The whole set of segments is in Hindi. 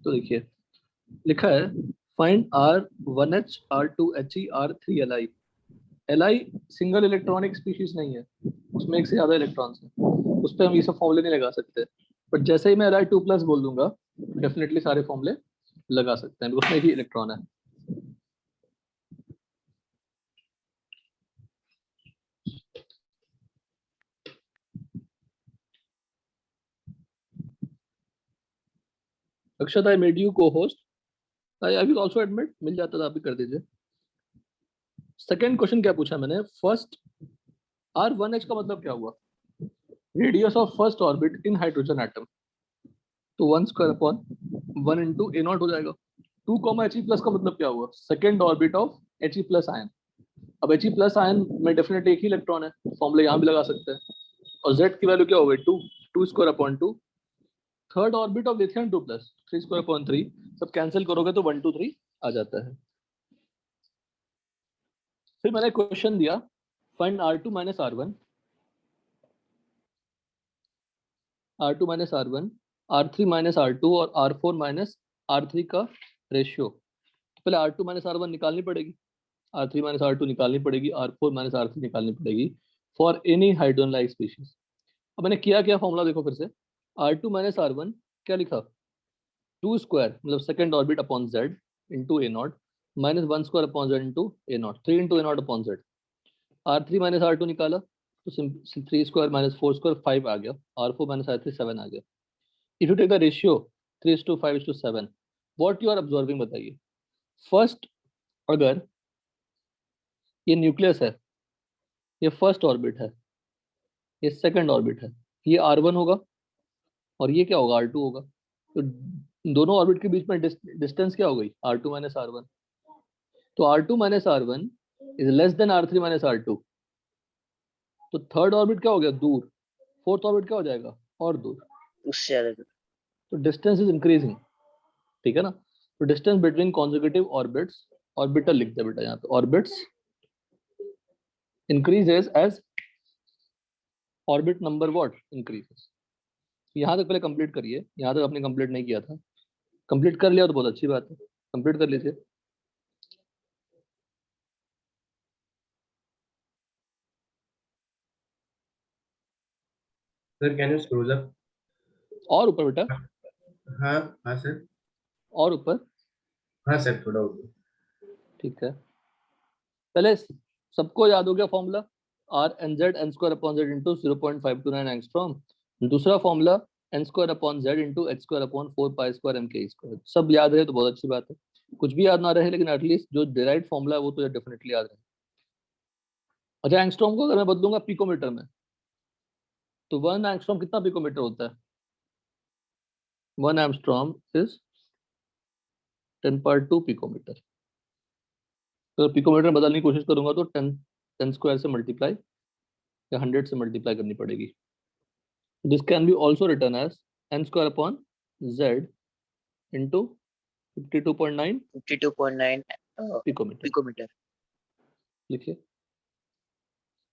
तो देखिए लिखा है find R1H R2He R3Li। Li single electronic species नहीं है, उसमें एक से ज्यादा इलेक्ट्रॉन्स हैं, उस पर हम ये सब फॉर्मूले नहीं लगा सकते। बट जैसे ही मैं Li2+ बोल दूंगा डेफिनेटली सारे फॉर्मूले लगा सकते हैं, उसमें ही इलेक्ट्रॉन है। अक्षत आई मेड यू को host, I will also admit, मिल जाता तो आप भी कर दीजिए। सेकंड क्वेश्चन क्या पूछा मैंने, फर्स्ट R1H का मतलब क्या हुआ, radius of first orbit in hydrogen atom, तो 1² इंटू ए नॉट हो जाएगा। 2, He+ का मतलब क्या हुआ, second orbit of He+ ion. अब He+ आयन में डेफिनेटली एक ही इलेक्ट्रॉन है, फॉर्मूला यहाँ भी लगा सकते हैं। और Z की वैल्यू क्या हो गई 2 2²/2। थर्ड ऑर्बिट ऑफ लिथियम 2+, 3²/3, सब कैंसिल करोगे तो 1 2 3 आ जाता है। फिर मैंने क्वेश्चन दिया find R2 - R1, R2 - R1, R3 - R2 और R4 - R3 का रेशियो। तो पहले R2 - R1 निकालनी पड़ेगी, R3 - R2 निकालनी पड़ेगी, R4 - R3 निकालनी पड़ेगी for any hydrogen like species. अब मैंने किया क्या, फॉर्मूला देखो फिर से। R2 - R1 क्या लिखा, 2 स्क्वायर मतलब second orbit upon Z into A not minus 1² upon Z into A not, 3 into A not upon Z। R3 - R2 निकाला तो 3² - 4² 5 आ गया, R4 - R3 7 आ गया। If you take the ratio 3:5:7, what you are observing बताइए। फर्स्ट, अगर ये न्यूक्लियस है, ये फर्स्ट ऑर्बिट है, ये सेकंड ऑर्बिट है, ये R1 होगा और ये क्या होगा R2 होगा। तो दोनों ऑर्बिट के बीच में डिस्टेंस क्या हो गई, R2 - R1। तो R2 - R1 is less than R3 - R2। तो थर्ड ऑर्बिट क्या हो गया, दूर। फोर्थ ऑर्बिट क्या हो जाएगा, और दूर, उससे ज्यादा। तो डिस्टेंस इज इंक्रीजिंग, ठीक है ना। तो distance between consecutive orbits, orbital लिखते हैं बेटा यहाँ पे, orbits increases as orbit number what increases. यहाँ तक पहले कंप्लीट करिए, यहाँ तक आपने कंप्लीट नहीं किया था, कंप्लीट कर लिया तो बहुत अच्छी बात है, कंप्लीट कर लीजिए। Sir can you scroll up, और ऊपर बेटा, हाँ हाँ सर, और ऊपर, हाँ सर थोड़ा ऊपर। ठीक है। पहले सबको याद हो गया formula, R(n(Z) n² into 0.529 angstrom. दूसरा formula n² into h²/4π² mk²। सब याद है तो बहुत अच्छी बात है, कुछ भी याद ना रहे लेकिन एटलीस्ट जो डिराइव्ड फॉर्मूला है वो तो डेफिनेटली याद रहे। अच्छा, एंगस्ट्रॉम को अगर मैं बदलूंगा पिकोमीटर में, तो 1 एंगस्ट्रॉम कितना पिकोमीटर होता है, 1 एंगस्ट्रॉम इज 10⁻² पिकोमीटर। तो पिकोमीटर में बदलने की कोशिश करूंगा तो 10 से मल्टीप्लाई या 100 से मल्टीप्लाई करनी पड़ेगी। This can be also return as n²/z into 52.9 picometre. लिखिए।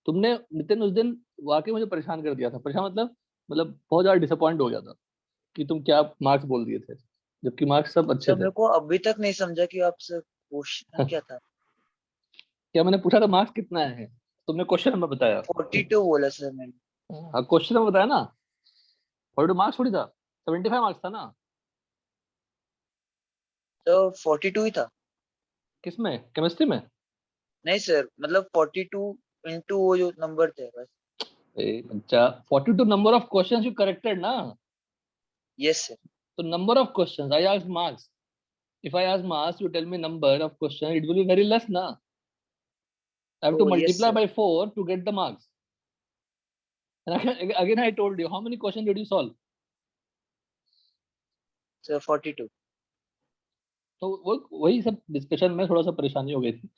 तुमने नितिन उस दिन वाकई मुझे परेशान कर दिया था, परेशान मतलब बहुत ज्यादा डिसअपॉइंट हो गया था कि तुम क्या मार्क्स बोल दिए थे, जबकि मार्क्स सब अच्छे थे। मेरे को अभी तक नहीं समझा कि आपसे क्वेश्चन क्या था। क्या मैंने पूछा था मार्क्स कितना है, तुमने क्वेश्चन नंबर बताया। 42 बोला सर मैंने। हाँ क्वेश्चन नंबर बताया ना, 42 मार्क्स थोड़ी था, 75 मार्क्स था ना। तो 42 ही था। किसमें, केमिस्ट्री में? नहीं सर, मतलब 42 इंटू वो जो नंबर थे बस। अच्छा, 42 number of questions you corrected ना। Yes sir. तो number of questions, I asked marks. If I ask marks, you tell me number of question, it will be very less ना। I have to Oh yes multiply sir. by 4 to get the marks. And again, I told you, how many questions did you solve? Sir 42. तो वो वही सब डिस्कशन में थोड़ा सा परेशानी हो गई थी।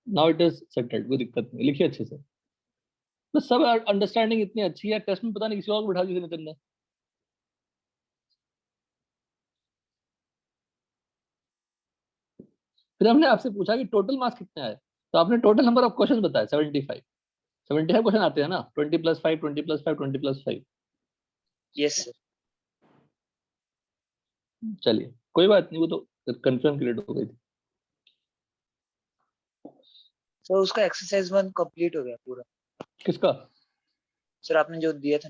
नाउ इट इज सेटल्ड, कोई दिक्कत नहीं, लिखिए अच्छे से। तो सब अंडरस्टैंडिंग इतनी अच्छी है, टेस्ट में पता नहीं किसी और को बिठा दी थी नितिन ने। फिर हमने आपसे पूछा कि टोटल मार्क्स कितने आए, तो आपने टोटल नंबर ऑफ क्वेश्चन बताया 75। 75 क्वेश्चन आते हैं ना, 20+5 20+5 20+5। Yes sir. चलिए कोई बात नहीं, वो तो कंफर्म क्रिएट हो गई थी। सर उसका एक्सरसाइज 1 कंप्लीट हो गया पूरा। किसका? सर आपने जो दिया था।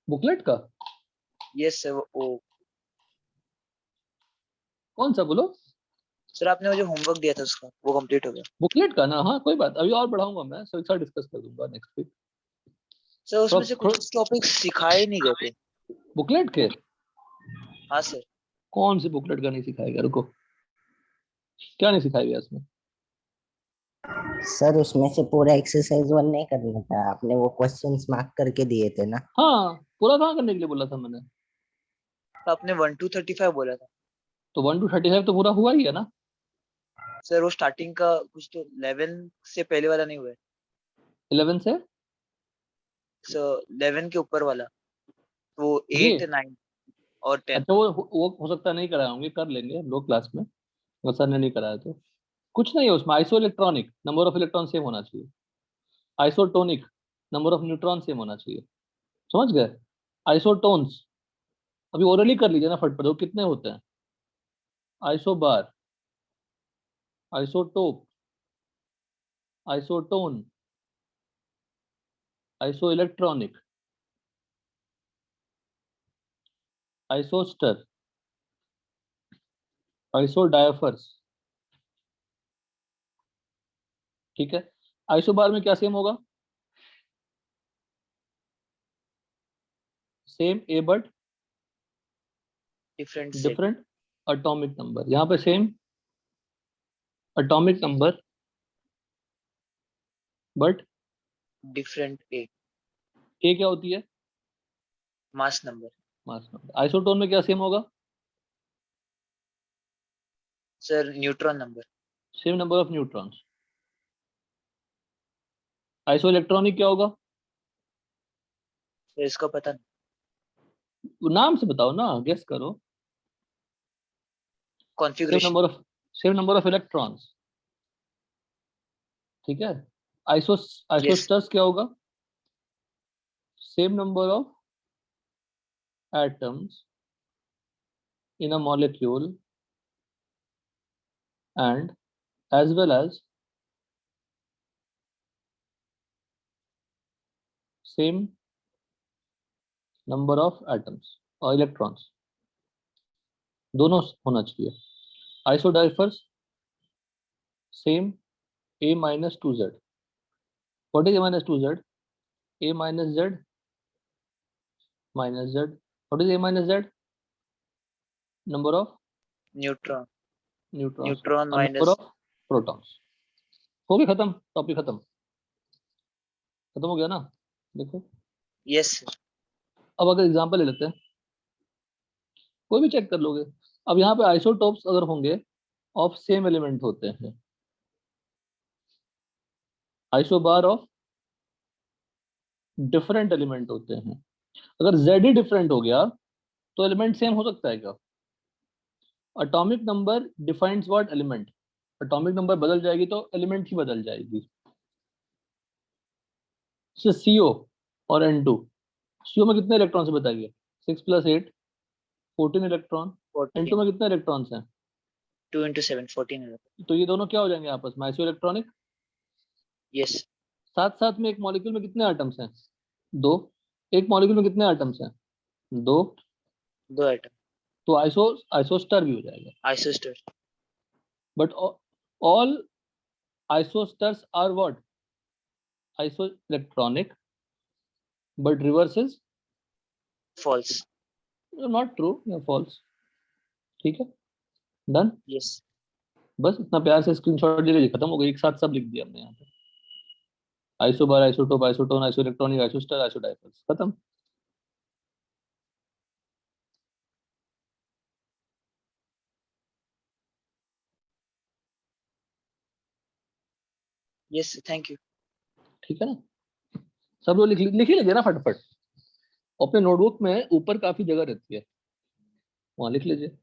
बुकलेट का? यस सर वो कौन सा बोलो? सर आपने वो जो होमवर्क दिया था उसका वो कंप्लीट हो गया। बुकलेट का ना? हाँ कोई बात, अभी और बढ़ाऊंगा मैं, सर के साथ डिस्कस कर दूंगा नेक्स्ट वीक। सर उसमें से कुछ टॉपिक्स सिखाए नहीं गए थे। बुकलेट के? हाँ सर। कौन सी बुकलेट का नहीं सिखाएगा? रुको, क्या नहीं सिखाएगा इसमें? सर उसमें से पूरा एक्सरसाइज 1 नहीं करना था, आपने वो क्वेश्चंस मार्क करके दिए थे ना। हाँ, पूरा कहाँ करने के लिए बोला था मैंने? तो आपने 1 to 35 बोला था। तो 1 to 35 तो पूरा हुआ ही है ना। सर वो स्टार्टिंग का कुछ तो 11 से पहले वाला नहीं हुआ है 11 से? सर 11 के ऊपर वाला वो ये 8 9 और 10। अच्छा, वो हो सकता है नहीं कराए होंगे, कर लेंगे हम लोग क्लास में, अगर सर ने नहीं कराया तो। कुछ नहीं है उसमें, iso electronic number of electron same होना चाहिए, isotonic number of neutron same होना चाहिए, समझ गए? आइसोटोन्स अभी ओरली कर लीजिए ना फटफट, वो कितने होते हैं? Isobar, isotope, isotone, isoelectronic, isostere, isodiaphers. ठीक है, आइसोबार में क्या सेम होगा? Same A but different set different atomic number, यहाँ पे same atomic number but different A A क्या होती है? Mass number. Mass number. Isotone में क्या सेम होगा? Sir neutron number. Same number of neutrons. Isoelectronic क्या होगा? सर इसका पता नहीं। वो नाम से बताओ ना, गेस करो। Same configuration. Number of same number of electrons. ठीक है। आइसो यस आइसोस्टर्स क्या होगा? Same number of atoms in a molecule and as well as same number of atoms or electrons, दोनों होना चाहिए। Isodiaphers same a minus 2z। what is a minus 2z? a minus z minus z। what is a minus z? number of neutron neutrons neutron और number माइनस। of protons। हो गया खत्म, टॉपिक खत्म, खत्म हो गया ना? देखो, यस सर। अब अगर एग्जांपल ले लेते हैं, कोई भी चेक कर लोगे। अब यहाँ पे आइसोटोप्स अगर होंगे ऑफ सेम एलिमेंट होते हैं, आइसोबार ऑफ डिफरेंट एलिमेंट होते हैं। अगर जेड ही डिफरेंट हो गया तो एलिमेंट सेम हो सकता है क्या? Atomic number defines what element. Atomic number बदल जाएगी तो एलिमेंट ही बदल जाएगी। सीओ और N2, सीओ में कितने इलेक्ट्रॉन्स बताइए? 6 + 8 14 इलेक्ट्रॉन। 14 N2 में कितने इलेक्ट्रॉन्स हैं? 2 into 7 14 तो ये दोनों क्या हो जाएंगे आपस में? Iso electronic. यस साथ साथ में एक मॉलिक्यूल में कितने एटम्स हैं? दो। एक मॉलिक्यूल में कितने एटम्स हैं? दो। 2 आइटम तो आइसोस्टर भी हो जाएगा। Isostere but all isosteres are what? Isoelectronic but reverse is false. Not true या फॉल्स। ठीक है, डन। यस बस इतना प्यार से स्क्रीनशॉट ले लीजिए, खत्म हो गई, एक साथ सब लिख दिया हमने यहाँ पे। Isobar, isotope, isotone, isoelectronic, isostere, isodiaphers, खत्म। Yes thank you. ठीक है ना? सब लोग लिख ही लीजिए ना फटाफट। अपने नोटबुक में ऊपर काफी जगह रहती है, वहां लिख लीजिए।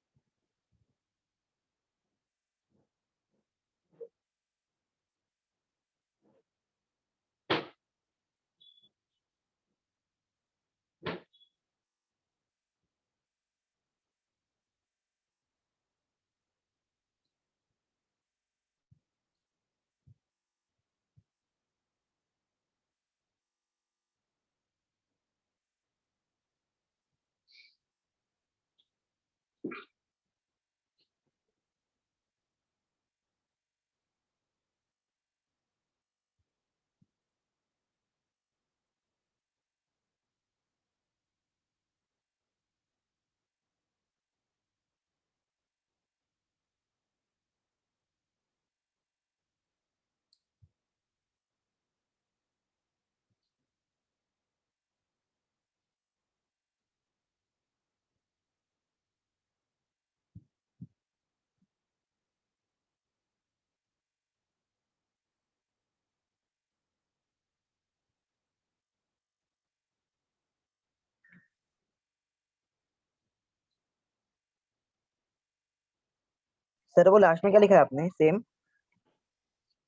सर वो लास्ट में क्या लिखा है आपने? सेम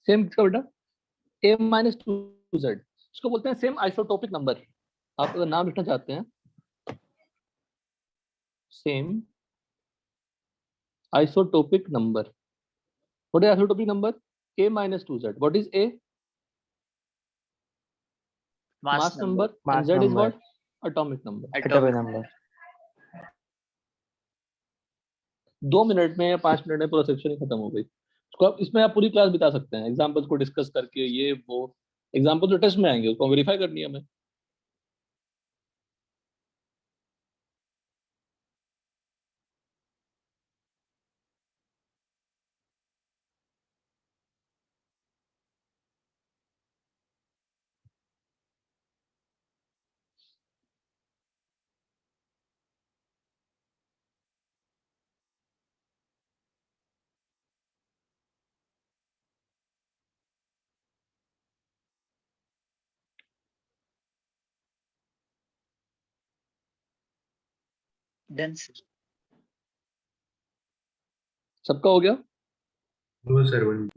सेम किसका बेटा? a माइनस टू जेड, इसको बोलते हैं सेम आइसोटोपिक नंबर। आप अगर नाम लिखना चाहते हैं, same isotopic number. What is isotopic number? a minus two Z. What is a? Mass mass number, number, and mass z is number, what? Atomic number। Atomic number. 2 minute में या 5 मिनट में पूरा सेक्शन ही खत्म हो गई। उसको आप इसमें आप पूरी क्लास बिता सकते हैं एग्जांपल्स को डिस्कस करके, ये वो एग्जांपल तो टेस्ट में आएंगे, उसको वेरीफाई करनी है हमें। Done sir. सबका हो गया? No, sir. One.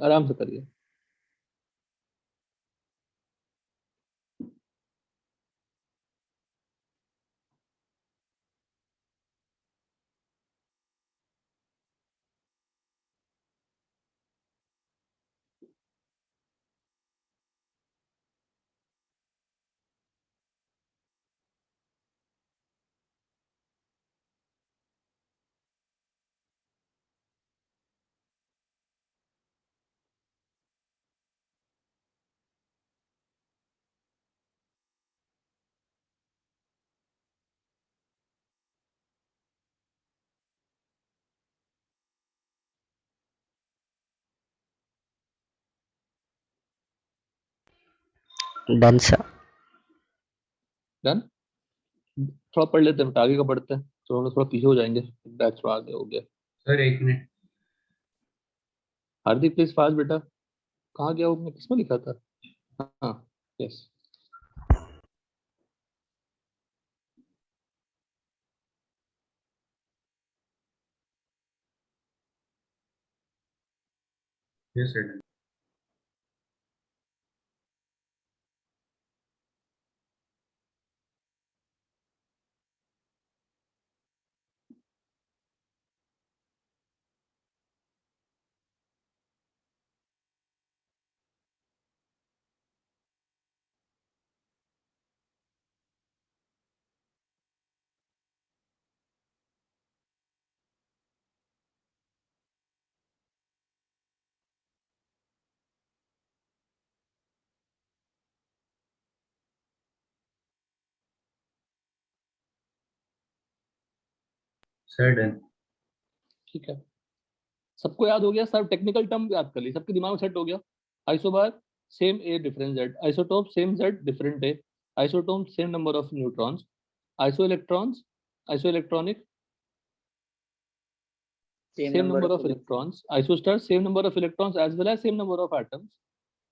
आराम से करिए। Done sir. डन। थोड़ा पढ़ लेते हैं, फिर आगे का पढ़ते हैं, तो हम लोग थोड़ा पीछे हो जाएंगे, बैच थोड़ा आगे हो गया। Sir, 1 minute. Hardik please fast बेटा। कहाँ गया वो? किसमें लिखा था? हाँ, yes. Yes, sir. Done. Sir, done. ठीक है, सबको याद हो गया? सब टेक्निकल टर्म याद कर ली, सबके दिमाग में सेट हो गया। Isobar same a different Z, isotope same Z different A, isotope same number of neutrons, iso electrons, iso electronic same number of electrons, isostar same number of electrons as well as same number of atoms,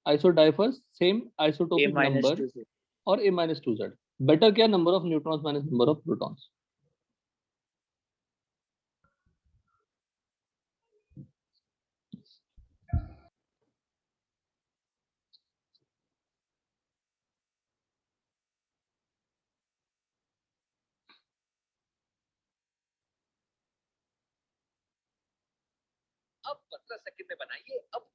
isodiphers same a isotopic minus number 2 और a minus 2z। better क्या? number of neutrons minus number of protons। अब 15 सेकंड में बनाइए। अब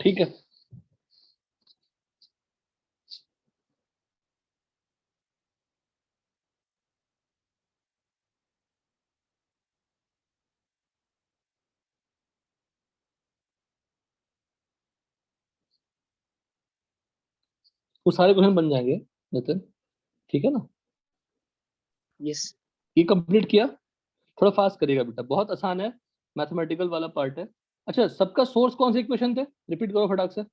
ठीक है, वो सारे क्वेश्चन बन जाएंगे नितिन, ठीक है ना? यस ये कंप्लीट किया? थोड़ा फास्ट करिएगा बेटा, बहुत आसान है, मैथमेटिकल वाला पार्ट है। अच्छा, सबका सोर्स कौन से इक्वेशन थे? रिपीट करो फटाक से।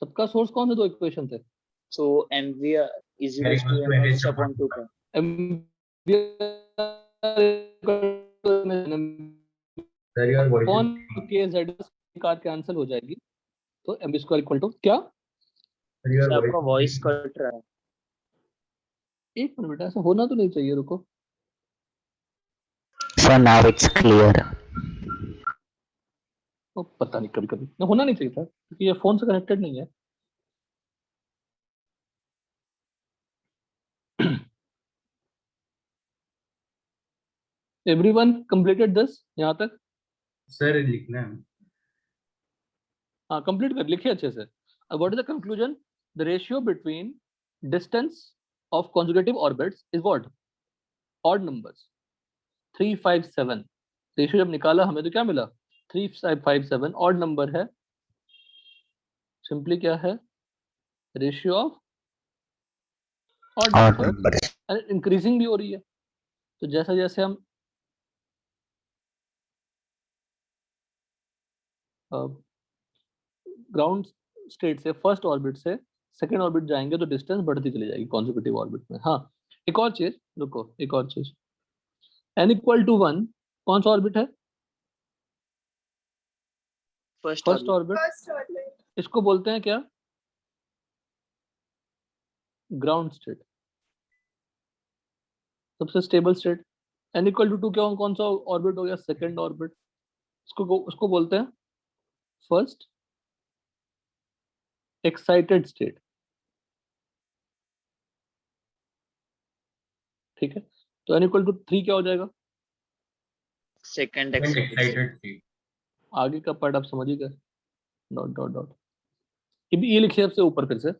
सबका सोर्स कौन से दो इक्वेशन थे? so mv is Very equals to much to mh NH upon upon 2 pi। Sir, your voice upon is K Z कार कैंसिल हो जाएगी, तो M B square equal to क्या? sir, your सर आपका voice वॉइस is कट रहा है। एक मिनट बेटा, ऐसा होना तो नहीं चाहिए, रुको। Sir now it's clear. ओ, पता नहीं, कभी कभी होना नहीं चाहिए था क्योंकि ये फोन से कनेक्टेड नहीं है। एवरीवन कंप्लीटेड दिस यहाँ तक? sir लिखना है। हाँ, कंप्लीट कर, लिखिए अच्छे से। What is the conclusion? The ratio between distance of conjugative orbits is what? Odd numbers 357। Ratio जब निकाला हमें तो क्या मिला? 357 ऑड नंबर है। सिंपली क्या है? रेशियो ऑफ ऑड और नंबर, नंबर इंक्रीजिंग भी हो रही है। तो जैसे जैसे हम ग्राउंड स्टेट से फर्स्ट ऑर्बिट से सेकेंड ऑर्बिट जाएंगे तो डिस्टेंस बढ़ती चली जाएगी कॉन्जिक्यूटिव ऑर्बिट में। हाँ, एक और चीज, रुको, एक और चीज, n इक्वल टू 1 कौन सा ऑर्बिट है? First orbit. इसको बोलते हैं क्या? ग्राउंड स्टेट, सबसे stable state. n equal to 2 क्या, कौन सा ऑर्बिट हो गया? Second orbit. उसको बोलते हैं फर्स्ट एक्साइटेड स्टेट। ठीक है, तो n इक्वल टू 3 क्या हो जाएगा? Second Second excited. excited state. आगे का पार्ट आप समझ ही गए। डॉट डॉट डॉट, ये लिखिए सबसे ऊपर फिर से।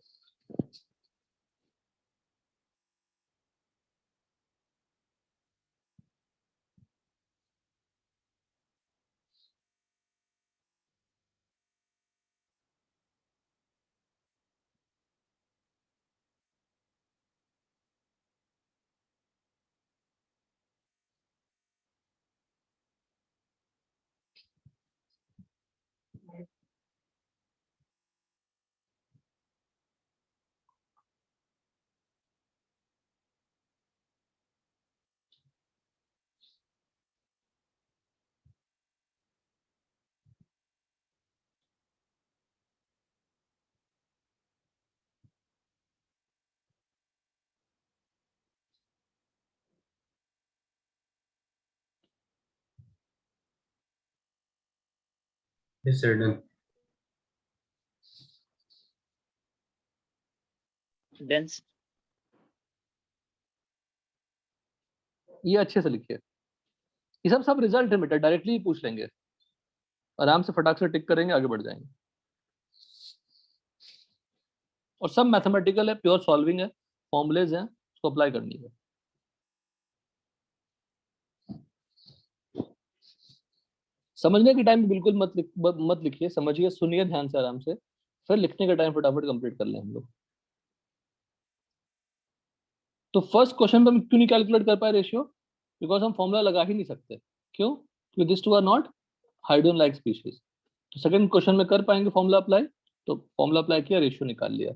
Yes, sir, done. डेंस। ये अच्छे से लिखिए। ये सब रिजल्ट है बेटा, डायरेक्टली पूछ लेंगे, आराम से फटाक से टिक करेंगे, आगे बढ़ जाएंगे। और सब मैथमेटिकल है, प्योर सॉल्विंग है, फॉर्मुलेज हैं, उसको अप्लाई करनी है। समझने के टाइम बिल्कुल मत लिखिए, समझिए, सुनिए ध्यान से, आराम से, फिर लिखने का टाइम फटाफट कंप्लीट कर लें हम लोग। तो फर्स्ट क्वेश्चन पे हम क्यों नहीं कैलकुलेट कर पाए रेशियो? बिकॉज हम फॉर्मूला लगा ही नहीं सकते। क्यों? क्योंकि this two are not hydrogen like species. तो सेकंड क्वेश्चन में कर पाएंगे फॉर्मूला अप्लाई, तो फॉर्मूला अप्लाई किया, रेशियो निकाल लिया।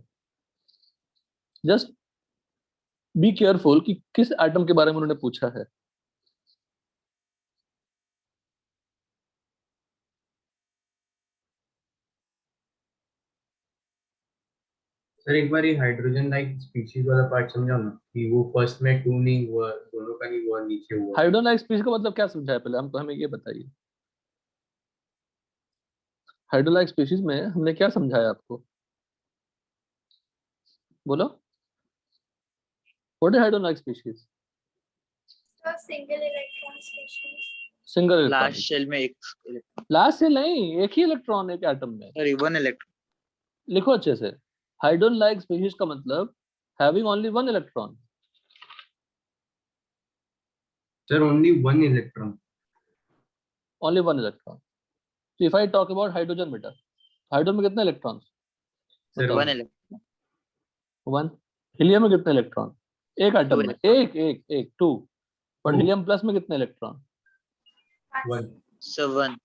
जस्ट बी केयरफुल कि किस एटम के बारे में उन्होंने पूछा है। सर एक बार ये हाइड्रोजन लाइक स्पीशीज वाला पार्ट समझाओ ना, कि वो फर्स्ट में 2 नहीं हुआ, दोनों का नहीं हुआ, नीचे हुआ। हाइड्रोजन लाइक स्पीशीज का मतलब क्या समझाया पहले हमको, हमें ये बताइए। हाइड्रोजन लाइक स्पीशीज में हमने क्या समझाया आपको, बोलो। What is hydrogen like species? Single electron species. Single electron. Last shell में एक इलेक्ट्रॉन। लास्ट से नहीं, एक ही इलेक्ट्रॉन एक एटम में। Sorry, one electron. लिखो अच्छे से। हाइड्रोजन लाइक स्पीशीज का मतलब having only one electron. Sir only 1 electron. Only one electron. तो if I talk about hydrogen बेटा, हाइड्रोजन में कितने electron? Sir one electron. One. Helium में कितने इलेक्ट्रॉन? एक एटम में एक एक एक 2। और Two. हीलियम प्लस में कितने इलेक्ट्रॉन? 1 7।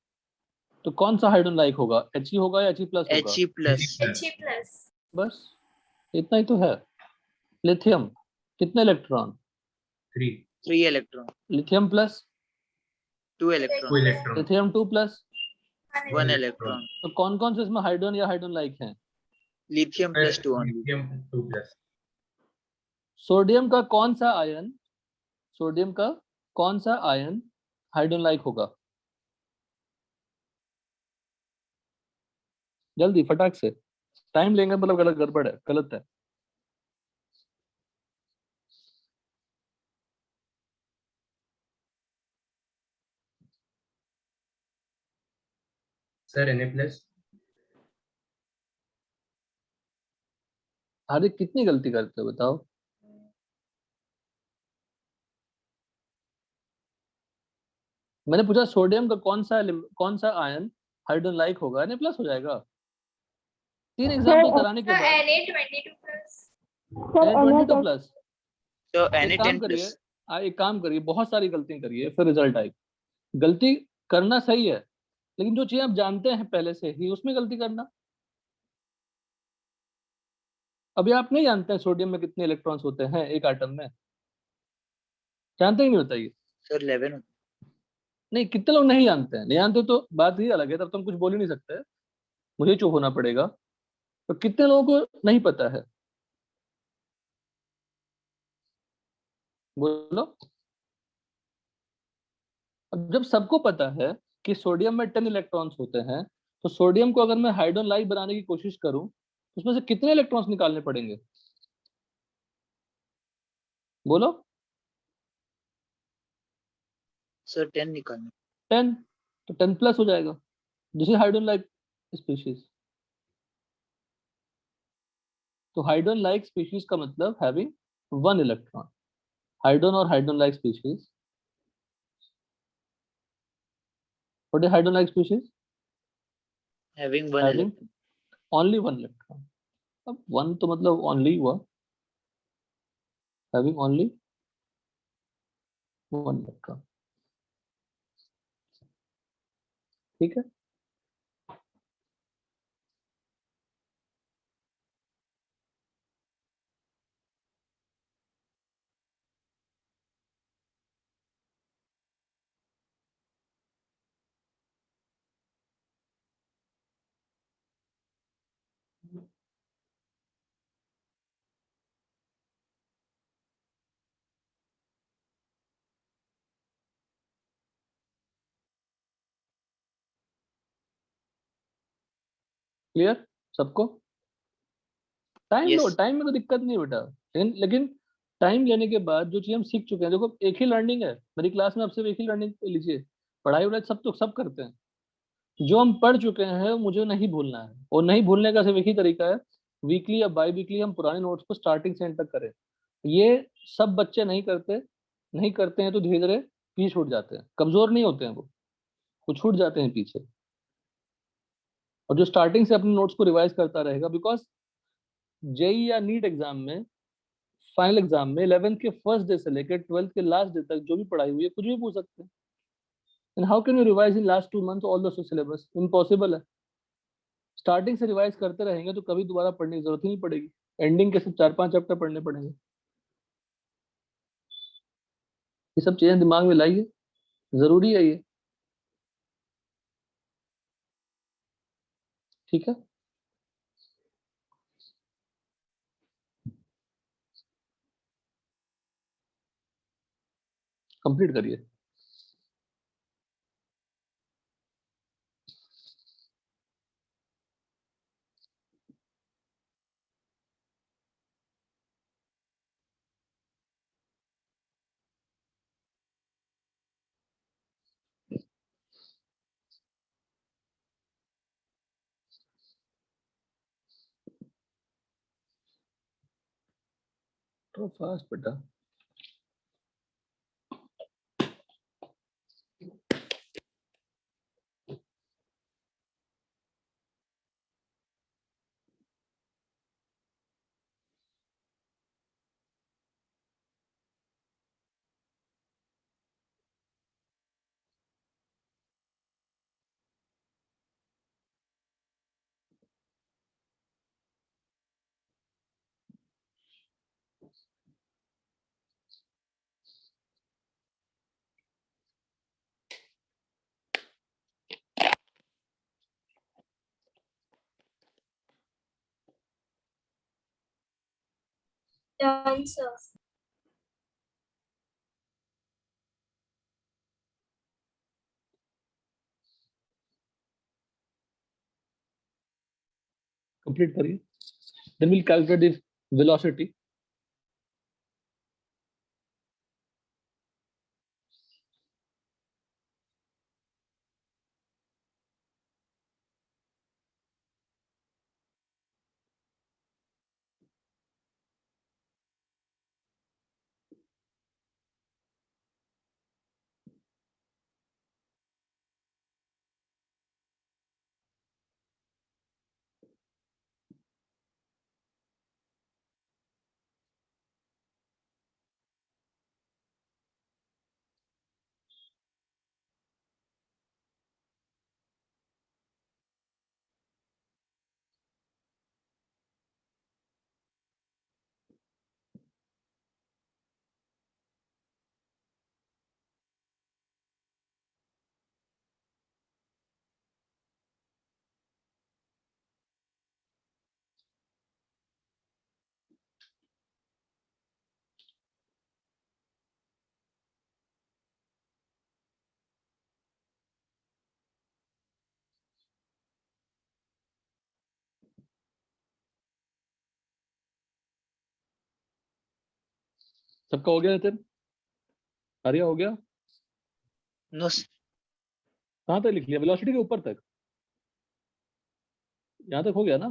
तो कौन सा हाइड्रोजन लाइक होगा? He होगा या He प्लस होगा? He plus. प्लस। बस इतना ही तो है। लिथियम कितने electron? 3 3 electron. Lithium plus 2 2 electron, electron, lithium 2 plus, 1 electron. electron, तो कौन कौन से इसमें हाइड्रोजन या हाइड्रोजन लाइक हैं? lithium plus 2 only. Lithium 2 plus. Sodium का कौन सा आयन, सोडियम का कौन सा आयन हाइड्रोजन लाइक होगा? जल्दी फटाक से, टाइम लेंगे मतलब गलत गड़बड़ है, गलत है। Sir, Na plus. हार्दिक कितनी गलती करते हो बताओ? मैंने पूछा सोडियम का कौन सा आयन हाइड्रोजन लाइक होगा, Na प्लस हो जाएगा। 3 एग्जांपल कराने के Sir, बाद Na22 plus. Na22 plus. So एक काम Na10 करिए, plus. एक काम करिए, बहुत सारी गलतियां करिए फिर रिजल्ट आएगी। गलती करना सही है, लेकिन जो चीज आप जानते हैं पहले से ही उसमें गलती करना। अभी आप नहीं जानते हैं सोडियम में कितने इलेक्ट्रॉन्स होते हैं एक एटम में, जानते ही नहीं, बताइए। Sir 11. नहीं, कितने लोग नहीं जानते हैं, नहीं जानते तो बात ही अलग है, तब तुम कुछ बोल ही नहीं सकते, मुझे चुप होना पड़ेगा। तो कितने लोगों को नहीं पता है, बोलो। अब जब सबको पता है कि सोडियम में 10 इलेक्ट्रॉन्स होते हैं, तो सोडियम को अगर मैं हाइड्रोजन लाइक बनाने की कोशिश करूं तो उसमें से कितने इलेक्ट्रॉन्स निकालने पड़ेंगे, बोलो। Sir 10 निकालना. 10, तो 10 प्लस हो जाएगा, जिसे हाइड्रोजन लाइक स्पीशीज। तो हाइड्रोजन लाइक स्पीशीज का मतलब हैविंग 1 इलेक्ट्रॉन। हाइड्रोजन और hydrogen like species, what is hydrogen like species? Having 1 having electron. Only 1 electron. अब 1 तो मतलब ओनली हुआ, हैविंग ओनली 1 इलेक्ट्रॉन, ठीक है। क्लियर सबको? टाइम लो, Yes. टाइम में कोई दिक्कत नहीं है बेटा, लेकिन टाइम लेने के बाद जो चीज हम सीख चुके हैं, देखो एक ही लर्निंग है मेरी क्लास में, आप सिर्फ एक ही लर्निंग लीजिए। पढ़ाई वढ़ाई सब तो सब करते हैं, जो हम पढ़ चुके हैं मुझे नहीं भूलना है, और नहीं भूलने का सिर्फ एक ही तरीका है, वीकली या बाई वीकली हम पुराने नोट्स को स्टार्टिंग से एंड तक करें। ये सब बच्चे नहीं करते, नहीं करते हैं तो धीरे धीरे पीछे छूट जाते हैं, कमजोर नहीं होते हैं वो छूट जाते हैं पीछे। और जो स्टार्टिंग से अपने नोट्स को रिवाइज करता रहेगा, बिकॉज जेई या नीट एग्जाम में, फाइनल एग्जाम में 11th के फर्स्ट डे से लेकर 12th के लास्ट डे तक जो भी पढ़ाई हुई है कुछ भी पूछ सकते हैं। And how can you revise in last 2 months all the syllabus? Impossible है। स्टार्टिंग से रिवाइज करते रहेंगे तो कभी दोबारा पढ़ने की जरूरत ही नहीं पड़ेगी, एंडिंग के सिर्फ 4-5 चैप्टर पढ़ने पड़ेंगे। ये सब चीजें दिमाग में लाइए, जरूरी है ये, ठीक है। कंप्लीट करिए। तो फास्ट बेटा। Done, sir. कंप्लीट करिए. Then we'll calculate the velocity. सबका हो गया नितिन? आर्या हो गया? No sir. कहाँ तक लिख लिया? वेलोसिटी के ऊपर तक? यहाँ तक हो गया ना?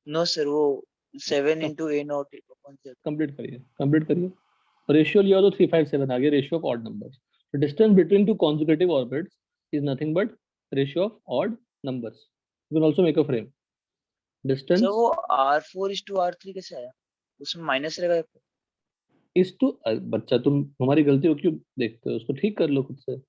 नो सर, वो 7 into a naught upon 7. Complete करिए, कंप्लीट करिए. रेशियो लिया तो 357 आ गया, रेशियो ऑफ ऑड नंबर्स. तो distance between two consecutive orbits is nothing but ratio of odd numbers. You can also make a frame. Distance sir वो R4 is to R3 कैसे आया? उसमें माइनस रहेगा. इज टू, बच्चा तुम हमारी गलती को क्यों देखते हो? उसको ठीक कर लो खुद से.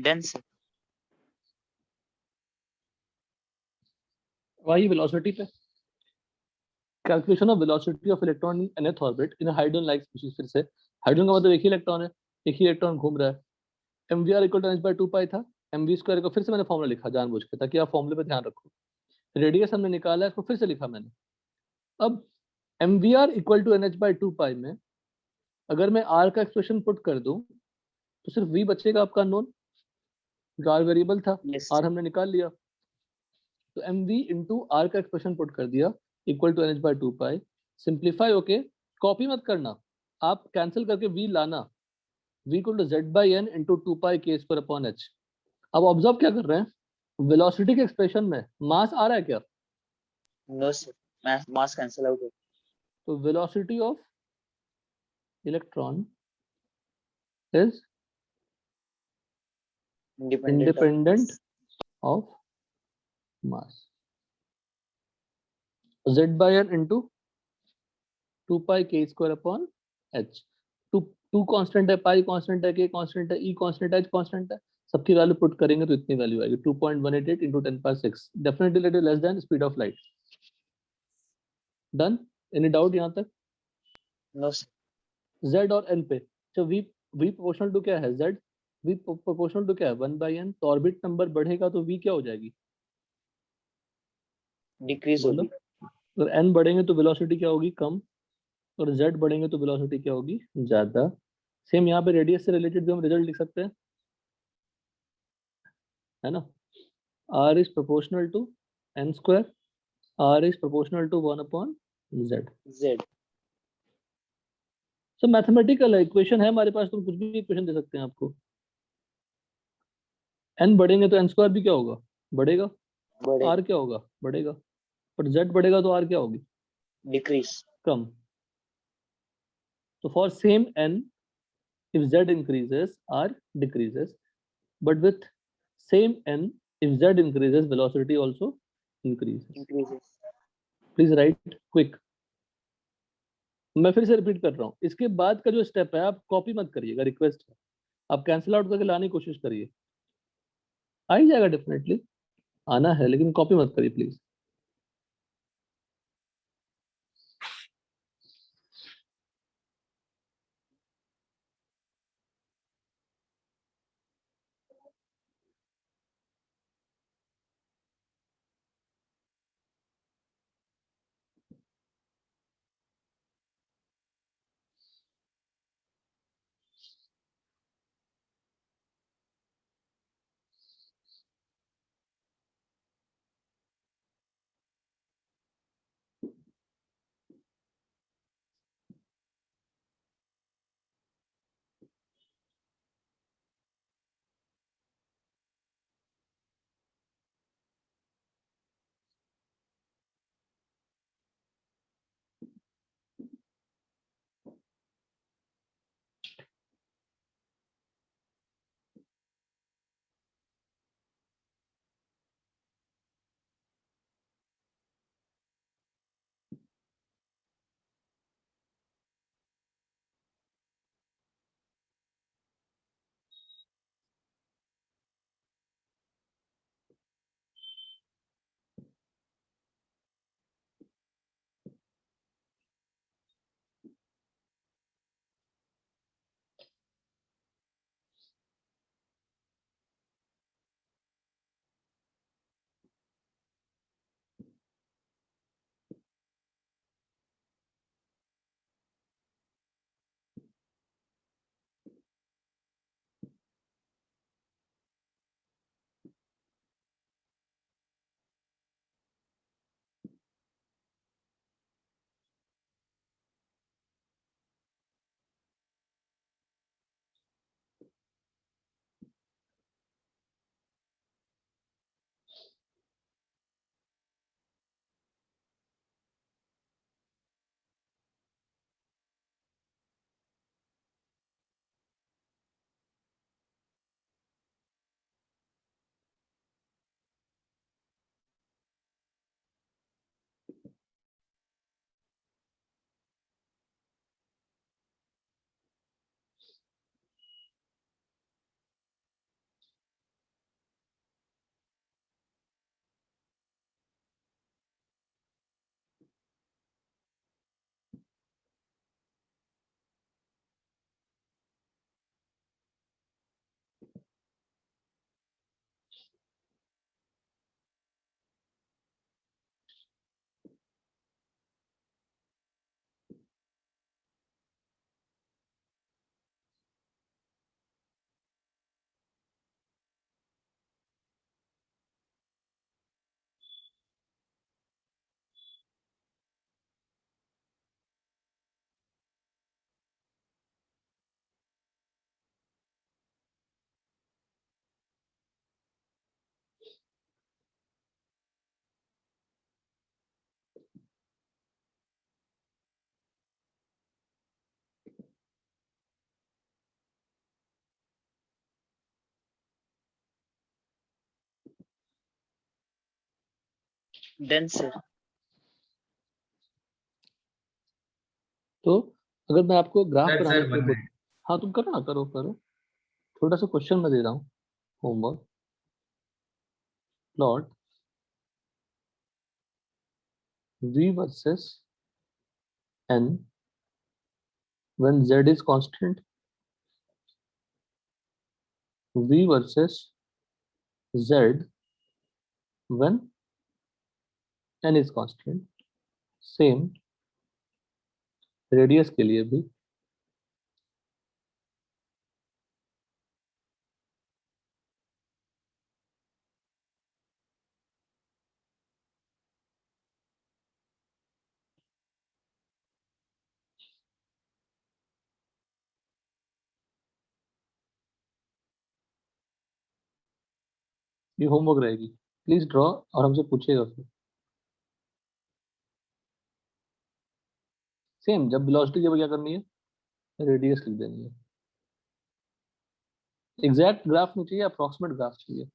Done sir. वही वेलोसिटी पे calculation of velocity of electron in nth orbit in hydrogen like species. फिर से हाइड्रोजन का मतलब एक ही इलेक्ट्रॉन है, एक ही इलेक्ट्रॉन घूम रहा है. mvr इक्वल टू h/2 था. mv स्क्वायर को फिर से मैंने फॉर्मूला लिखा जानबूझ के ताकि आप फॉर्मूले पे ध्यान रखो. रेडियस हमने निकाला है, इसको फिर से लिखा मैंने. अब mvr इक्वल टू nh/2 में अगर मैं r का एक्सप्रेशन पुट कर दूं तो सिर्फ v बचेगा आपका अननोन. r वेरिएबल था, Yes. r हमने निकाल लिया. तो mv इंटू r का एक्सप्रेशन पुट कर दिया equal to nh/2. Simplify okay, copy मत करना, आप कैंसिल करके v लाना. v equal to z/n into 2 k square upon h. अब ऑब्जर्व क्या कर रहे हैं? वेलोसिटी के एक्सप्रेशन में मास आ रहा है क्या? No sir. Mass cancel out. तो velocity of electron is independent of mass. z/n into 2 k square upon h. Two constant है, पाई कांस्टेंट है, k कांस्टेंट है, e कांस्टेंट है, h कांस्टेंट है. सबकी वैल्यू पुट करेंगे तो इतनी वैल्यू आएगी 2.188 into 10�6. Definitely less than speed of light. Done? Any doubt यहाँ तक? No sir. z और n पे तो v प्रोपोर्शनल टू क्या है? z v प्रोपोर्शनल टू क्या है? 1/n. तो ऑर्बिट नंबर बढ़ेगा तो v क्या हो जाएगी? Decrease बोलो. होगी. अगर n बढ़ेंगे तो वेलोसिटी क्या होगी? कम. और z बढ़ेंगे तो वेलोसिटी क्या होगी, ज्यादा। सेम यहाँ पे रेडियस से रिलेटेड भी हम रिजल्ट लिख सकते हैं, है ना। r is proportional to n square, r is proportional to 1/z। Z। सब मैथमेटिकल है, इक्वेशन है हमारे पास, तुम कुछ भी इक्वेशन दे सकते हैं आपको। n बढ़ेंगे तो n स्क्वायर भी क्या होगा, बढ़ेगा। बड़े r क्या होगा, बढ़ेगा। पर z बढ़ेगा तो r क्या होगी, डिक्रीज। कम। तो for same n, if z increases, r decreases, but with same n, if z increases, velocity also increases. Increases. Please write quick. मैं फिर से रिपीट कर रहा हूँ, इसके बाद का जो स्टेप है आप कॉपी मत करिएगा, रिक्वेस्ट है, आप कैंसिल आउट करके लाने की कोशिश करिए, आ ही जाएगा डेफिनेटली, आना है, लेकिन कॉपी मत करिए प्लीज। Done sir. तो अगर मैं आपको ग्राफ सर बनाने सर के लिए 1 बोल, मिनट। हाँ तुम करो ना, करो करो, छोटा सा क्वेश्चन मैं दे रहा हूँ, homework. Plot v versus n when z is constant, v versus z when n is constant, same radius के लिए भी ये होमवर्क रहेगी, प्लीज ड्रॉ और हमसे पूछेगा फिर। सेम, जब वेलोसिटी जब क्या करनी है, रेडियस लिख देनी है। एग्जैक्ट ग्राफ नहीं चाहिए, अप्रोक्सीमेट ग्राफ चाहिए।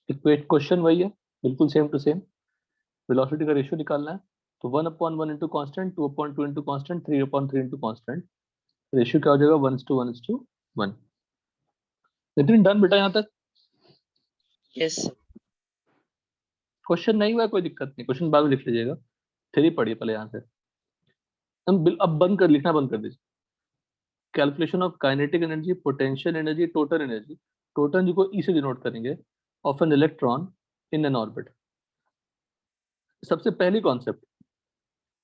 इक्वेट क्वेश्चन वही है, बिल्कुल सेम टू सेम। वेलोसिटी का रेशियो निकालना है, तो 1/1 into constant, 2/2 into constant, 3/3 into constant. Ratio क्या हो जाएगा, 1:1:1। नितिन डन बेटा यहाँ तक? Yes sir. क्वेश्चन नहीं हुआ कोई दिक्कत नहीं, क्वेश्चन बाद में लिख लीजिएगा। थ्योरी पढ़िए पहले यहाँ से। अब बंद कर, लिखना बंद कर दीजिए। Calculation of kinetic energy, potential energy, total energy. Total energy को ई से डिनोट करेंगे, of an electron in n orbit. सबसे पहली concept,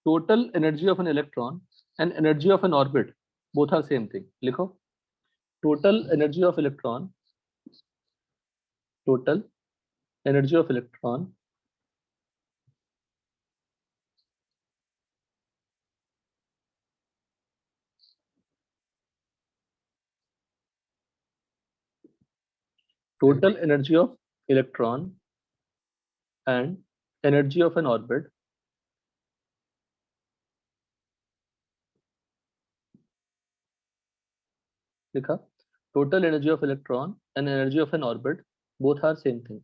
total energy of an electron and energy of an orbit both are same thing. लिखो, total energy of electron, total energy of electron total energy of electron and energy of an orbit लिखा, total energy of electron and energy of an orbit both are same thing.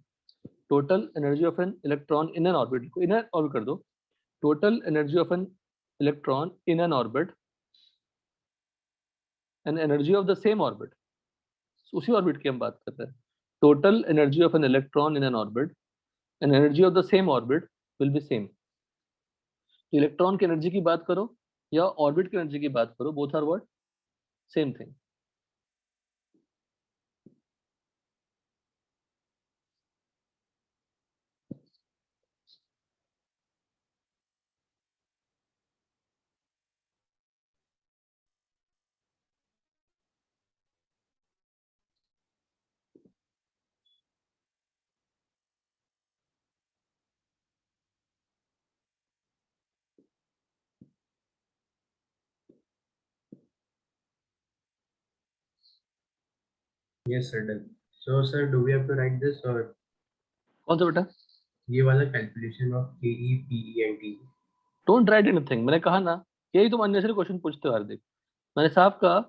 Total energy of an electron in an orbit को in an orbit कर दो, total energy of an electron in an orbit and energy of the same orbit, उसी ऑर्बिट की हम बात कर रहे हैं। total energy of an electron in an orbit and energy of the same orbit will be same. Electron की एनर्जी की बात करो या ऑर्बिट की एनर्जी की बात करो, both are what, same thing. Yes, sir. Done. So, sir, do we have to write this or कौन सा बेटा? ये वाला calculation of KE, PE and T? Don't write anything. मैंने कहा ना, यही तुम अननेसेसरी क्वेश्चन पूछते हो हार्दिक। मैंने साफ कहा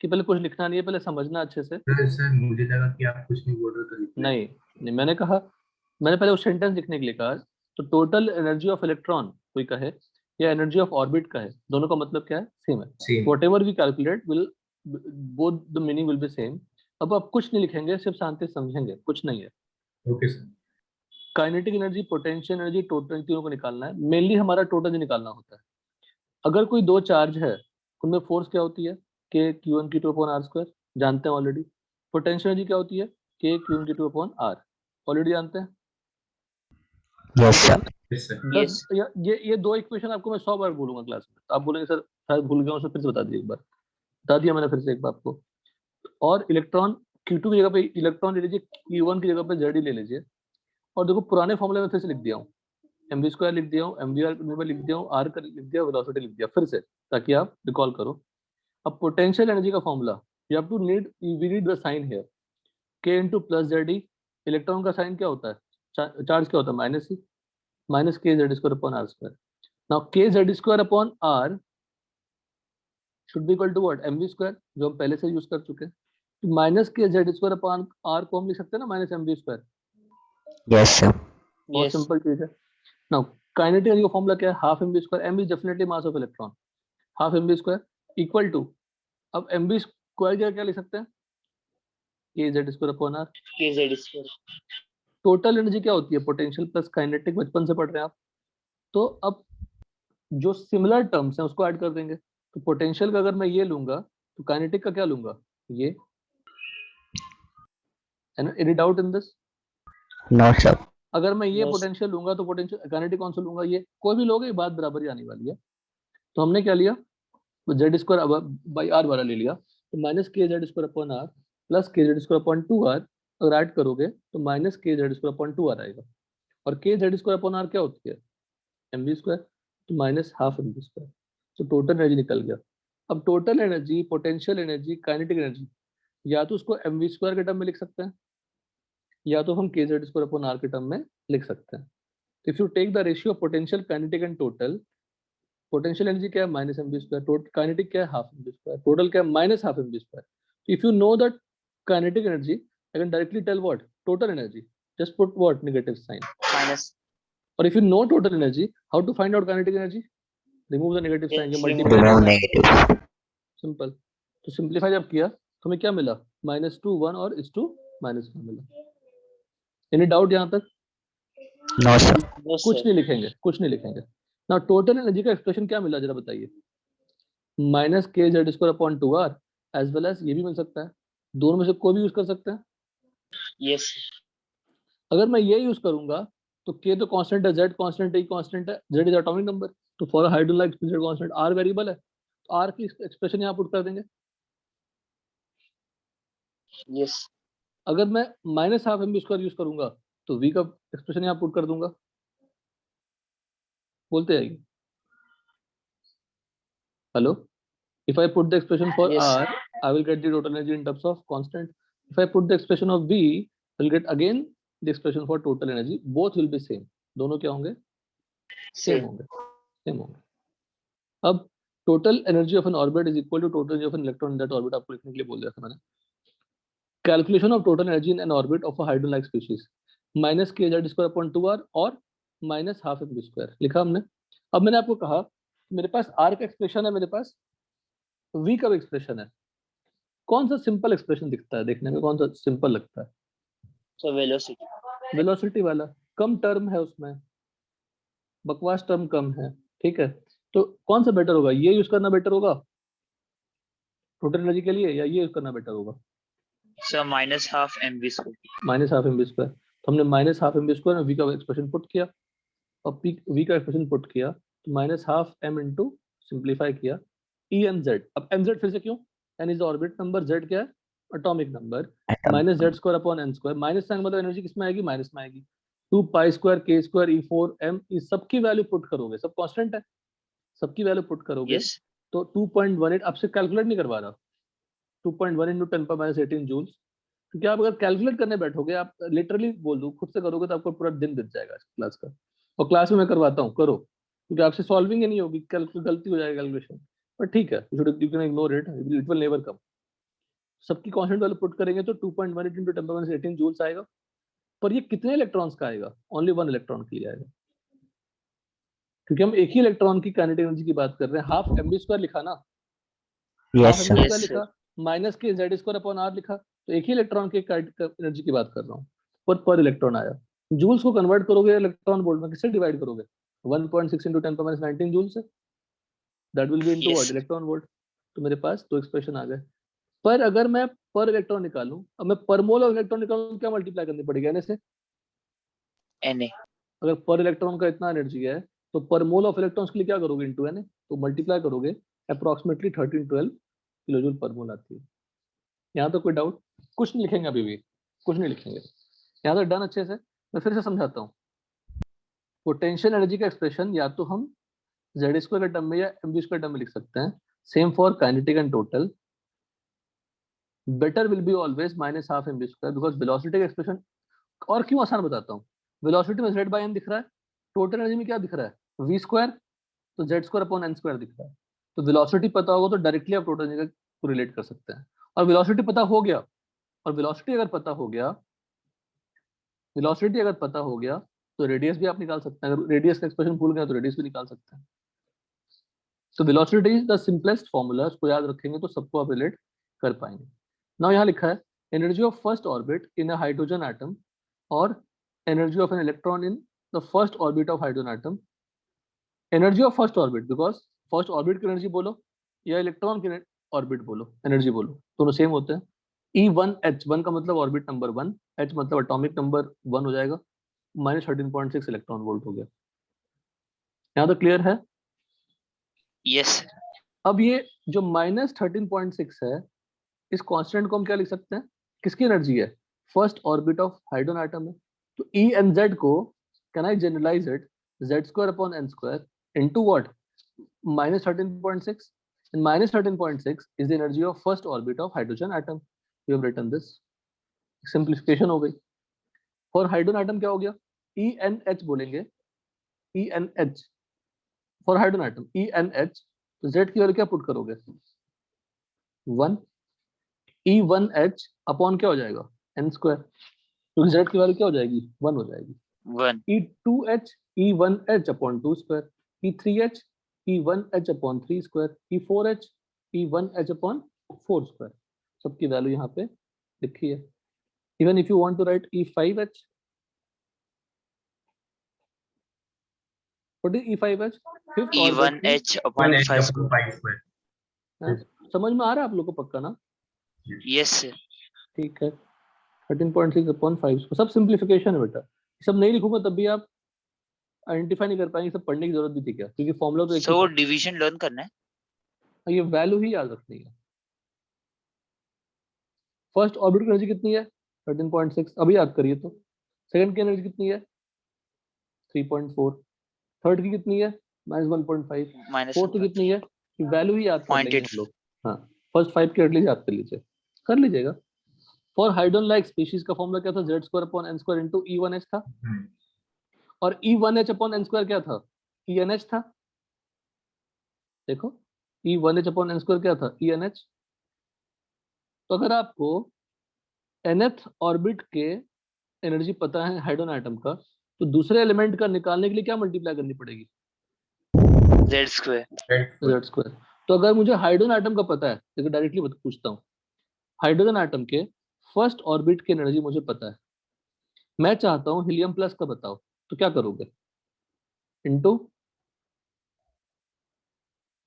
कि पहले कुछ लिखना नहीं है, पहले समझना अच्छे से। सर मुझे लगा कि आप कुछ नहीं बोल रहे तो reply- नहीं, मैंने कहा, मैंने पहले उस सेंटेंस लिखने के लिए कहा। तो टोटल एनर्जी ऑफ इलेक्ट्रॉन कोई कहे या एनर्जी ऑफ ऑर्बिट कहे, दोनों का मतलब क्या है? सेम है। Same. whatever we calculate will both the meaning will be same। अब आप कुछ नहीं लिखेंगे, सिर्फ शांति से समझेंगे, कुछ नहीं है। Okay sir. Kinetic energy, potential energy, total, तीनों को निकालना है। मेनली हमारा टोटल निकालना होता है। अगर कोई दो चार्ज है, उनमें फोर्स क्या होती है? के Q1 Q2 upon R square, जानते हैं ऑलरेडी। पोटेंशियल एनर्जी क्या होती है? के Q1 Q2 upon are, already जानते हैं। Yes sir. Yes sir. Yes. ये दो इक्वेशन आपको मैं 100 बार बोलूंगा क्लास में, तो आप बोलेंगे सर शायद भूल गया हूं, फिर से बता दीजिए एक बार। बता दिया मैंने फिर से एक बार आपको। और इलेक्ट्रॉन Q2 की जगह पे इलेक्ट्रॉन ले लीजिए, Q1 की जगह पे जेड ले लीजिए। और देखो पुराने फॉर्मूले में फिर से लिख दिया हूँ, mv² लिख दिया हूँ, mvr लिख दिया हूँ, r का लिख दिया, वेलोसिटी लिख दिया फिर से, ताकि आप रिकॉल करो। अब पोटेंशियल एनर्जी का formula, you have to need, we need the sign here, k into plus Z E. Electron का साइन क्या होता है? चार्ज क्या होता है? Minus E, minus K Z square upon R square. Now K Z square upon R should be equal to what? mv square, जो हम पहले से यूज कर चुके हैं। तो minus K Z square upon are को हम लिख सकते हैं ना minus mv square. Yes sir. बहुत Yes. सिंपल चीज है। नाउ काइनेटिक एनर्जी का फॉर्मूला क्या है? Half mv square, m is definitely mass of electron, half mv square equal to, अब mv स्क्वायर क्या क्या लिख सकते हैं? K Z square upon R. KZ square. Total energy क्या होती है? पोटेंशियल प्लस काइनेटिक, बचपन से पढ़ रहे हैं आप। तो अब जो सिमिलर टर्म्स हैं उसको ऐड कर देंगे। तो पोटेंशियल का अगर मैं ये लूंगा, तो काइनेटिक का क्या लूंगा? ये। Any doubt in this? No sir. अगर मैं ये Yes. पोटेंशियल लूंगा तो पोटेंशियल काइनेटिक कौन सा लूंगा? ये। कोई भी लोगे, ये बात बराबर ही आने वाली है। तो हमने क्या लिया? जेड स्क्वायर बाई आर वाला ले लिया। तो minus K Z square upon R plus K Z square upon 2r, अगर ऐड करोगे तो minus K Z square upon 2r आएगा। और के जेड स्क्वायर अपॉन आर क्या होती है? mv स्क्वायर, तो माइनस हाफ mv स्क्वायर। तो टोटल एनर्जी निकल गया। अब total energy, potential energy, kinetic energy, या तो उसको mv स्क्वायर के टर्म में लिख सकते हैं, या तो हम K Z square upon R के टर्म में लिख सकते हैं। If you take the ratio potential, kinetic and total, potential energy क्या है? Minus mv square, total kinetic क्या है? हाफ mv स्क्वायर, टोटल क्या है? Minus half mv square. If you know that kinetic energy, I can directly tell what? Total energy, just put what? Negative sign. Minus. और if you know total energy, how to find out kinetic energy? Remove the negative sign, Yes, या remove multiply. Remove negative. Simple. तो सिंपलीफाई जब किया तो हमें क्या मिला? -2 1 और इस टू -1 मिला। एनी डाउट यहाँ तक? No sir. No, कुछ sir. नहीं लिखेंगे, कुछ नहीं लिखेंगे। ना टोटल एनर्जी का एक्सप्रेशन क्या मिला जरा बताइए? Minus K Z square upon 2r, as well as ये भी मिल सकता है, दोनों में से कोई भी यूज कर सकते हैं। Yes. अगर मैं ये यूज करूंगा तो k तो कांस्टेंट है, z कांस्टेंट है, e कांस्टेंट है, z इज एटॉमिक नंबर, तो for हाइड्रोलाइट z constant, r variable है, तो r की एक्सप्रेशन यहाँ पुट कर देंगे। Yes. अगर मैं minus half mv square use करूंगा तो v का एक्सप्रेशन यहाँ पुट कर दूंगा। बोलते हैं hello, if I put the expression for Yes. r, I will get the total energy in terms of constant. If I put the expression of v, I will get again the expression for total energy. Both will be same. दोनों क्या होंगे? Same Same. होंगे, same होंगे। अब total energy of an orbit is equal to total energy of an electron in that orbit, आपको लिखने के लिए बोल दिया था मैंने। Calculation of total energy in an orbit of a hydrogen-like species, minus k z square upon 2r और minus half mv square लिखा हमने। अब मैंने आपको कहा मेरे पास r का एक्सप्रेशन है, मेरे पास v का एक्सप्रेशन है। कौन सा सिंपल एक्सप्रेशन दिखता है देखने में? कौन सा सिंपल लगता है? So velocity. वेलोसिटी वाला। कम टर्म है उसमें, बकवास टर्म कम है, ठीक है। तो कौन सा बेटर होगा? ये यूज करना बेटर होगा टोटल एनर्जी के लिए, या ये यूज करना बेटर होगा? So minus half mv square. Minus half mv square. तो हमने माइनस हाफ mv स्क्वायर में v का एक्सप्रेशन पुट किया, और v का एक्सप्रेशन पुट किया तो minus half m into simplify किया e n z। अब mz फिर से क्यों? n is orbit number, z क्या है? Atomic number, minus Z square upon N square. Minus sign मतलब एनर्जी किस में आएगी? माइनस में आएगी। 2 pi square K square E 4 M, इस सबकी वैल्यू पुट करोगे, सब कांस्टेंट है, सबकी वैल्यू पुट करोगे Yes. तो 2.18, आपसे कैलकुलेट नहीं करवा रहा, 2.1 इंटू 10⁻18 जूल्स। क्योंकि आप अगर कैलकुलेट करने बैठोगे, आप लिटरली बोल दो खुद से करोगे तो आपको पूरा दिन बीत जाएगा क्लास का। और क्लास में मैं करवाता हूँ, करो क्योंकि आपसे सॉल्विंग ही नहीं होगी, कल गलती हो जाएगी कैलकुलेशन, पर ठीक है, you can ignore it, it will never come. सबकी कांस्टेंट वैल्यू पुट करेंगे तो 2.18 × 10⁻18 जूल्स आएगा, पर ये कितने इलेक्ट्रॉन्स का आएगा? ओनली 1 इलेक्ट्रॉन के लिए आएगा, क्योंकि हम एक ही इलेक्ट्रॉन की काइनेटिक एनर्जी की बात कर रहे हैं। हाफ mv² लिखा ना, half yes mv² Yes, sir. लिखा, माइनस के z²/r लिखा, तो एक ही इलेक्ट्रॉन की एनर्जी की बात कर रहा हूँ, पर इलेक्ट्रॉन आया। जूल्स को कन्वर्ट करोगे इलेक्ट्रॉन वोल्ट में, किससे डिवाइड करोगे? 1.6 × 10⁻19 जूल्स है, that will be into Yes, what? sir. Electron volt. तो मेरे पास दो एक्सप्रेशन आ गए। पर अगर मैं पर इलेक्ट्रॉन निकालूं, अब मैं पर मोल ऑफ इलेक्ट्रॉन निकालूं, क्या मल्टीप्लाई करनी पड़ेगी? Na से। Na. अगर पर इलेक्ट्रॉन का इतना एनर्जी है तो पर मोल ऑफ इलेक्ट्रॉन्स के लिए क्या करोगे? इनटू Na, तो मल्टीप्लाई करोगे, अप्रोक्सीमेटली 1312 किलोजूल पर मोल आती है। यहाँ तो कोई डाउट? कुछ नहीं लिखेंगे, अभी भी कुछ नहीं लिखेंगे, यहाँ तो डन अच्छे से। मैं फिर से समझाता हूँ, पोटेंशियल एनर्जी का एक्सप्रेशन या तो हम z² के टर्म में या mv² टर्म में लिख सकते हैं। Same for kinetic and total, better will be always -12 mv², because velocity का एक्सप्रेशन। और क्यों आसान बताता हूँ, वेलोसिटी में z/m दिख रहा है, टोटल एनर्जी में क्या दिख रहा है? v², तो z²/n² दिख रहा है। तो वेलोसिटी पता होगा तो डायरेक्टली आप टोटल एनर्जी को रिलेट कर सकते हैं। और वेलोसिटी पता हो गया, और वेलोसिटी अगर पता हो गया तो रेडियस भी आप निकाल सकते हैं। अगर रेडियस का एक्सप्रेशन भूल गए तो रेडियस भी निकाल सकते हैं। तो velocity is the simplest formula, उसको याद रखेंगे तो सबको आप रिलेट कर पाएंगे। नाउ यहाँ लिखा है energy of first orbit in a hydrogen atom और energy of an electron in the first orbit of hydrogen atom. Energy of first orbit, because first orbit की एनर्जी बोलो या इलेक्ट्रॉन की ऑर्बिट बोलो, एनर्जी बोलो, दोनों सेम होते हैं। E1H, 1 का मतलब ऑर्बिट नंबर 1, H मतलब एटॉमिक नंबर 1 हो जाएगा, -13.6 इलेक्ट्रॉन वोल्ट हो गया। यहाँ तो क्लियर है? Yes, sir. अब ये जो -13.6 है, इस कांस्टेंट को हम क्या लिख सकते हैं? किसकी एनर्जी है? First orbit of hydrogen atom है। तो E and Z को can I generalize it z²/n² into what? -13.6, and -13.6 is the energy of first orbit of hydrogen atom. We have written this. Simplification हो गई। फॉर हाइड्रोजन एटम क्या हो गया? ENH बोलेंगे, ENH for hydrogen atom, ENH। तो Z की वैल्यू क्या पुट करोगे? 1। E1H अपॉन क्या हो जाएगा? n², क्योंकि Z की वैल्यू क्या हो जाएगी? 1 हो जाएगी। 1. E2H E1H upon 2², E3H E1H upon 3², E4H E1H upon 4²। सबकी वैल्यू यहाँ पे लिखी है। Even if you want to write E5H, what is E5H? Fifth orbit की, E1H upon 1H 5 upon square. 5 square. हाँ, समझ में आ रहा है आप लोग को पक्का ना? Yes, sir. ठीक है, 13.6 अपॉन 5, सब सिंप्लीफिकेशन है बेटा। सब नहीं लिखूंगा तब भी आप आइडेंटिफाई नहीं कर पाएंगे, सब पढ़ने की जरूरत भी थी क्या? क्योंकि फॉर्मूला तो एक So ही division learn करना है. था, ये वैल्यू ही याद रखनी है। फर्स्ट ऑर्बिट की एनर्जी कितनी है? 13.6, अभी याद करिए तो। सेकंड की एनर्जी कितनी है? 3.4। थर्ड की कितनी है? -1.5। Minus फोर्थ की 1. कितनी है? वैल्यू ही याद कर लेंगे 0.8. हम लोग। हाँ, फर्स्ट 5 की एटलीस्ट याद कर लीजिए, कर लीजिएगा। फॉर हाइड्रोजन लाइक स्पीशीज का फॉर्मूला क्या था? z²/n² इनटू E1H था, और E1H अपॉन n² क्या था? ENH था। देखो, E1H अपॉन n² क्या था? ENH। तो अगर आपको nth ऑर्बिट के एनर्जी पता है हाइड्रोजन एटम का, तो दूसरे एलिमेंट का निकालने के लिए क्या मल्टीप्लाई करनी पड़ेगी? Z square. Z²। तो अगर मुझे हाइड्रोजन एटम का पता है, देखो डायरेक्टली पूछता हूँ, हाइड्रोजन एटम के फर्स्ट ऑर्बिट की एनर्जी मुझे पता है, मैं चाहता हूँ हीलियम प्लस का बताओ, तो क्या करोगे? इनटू,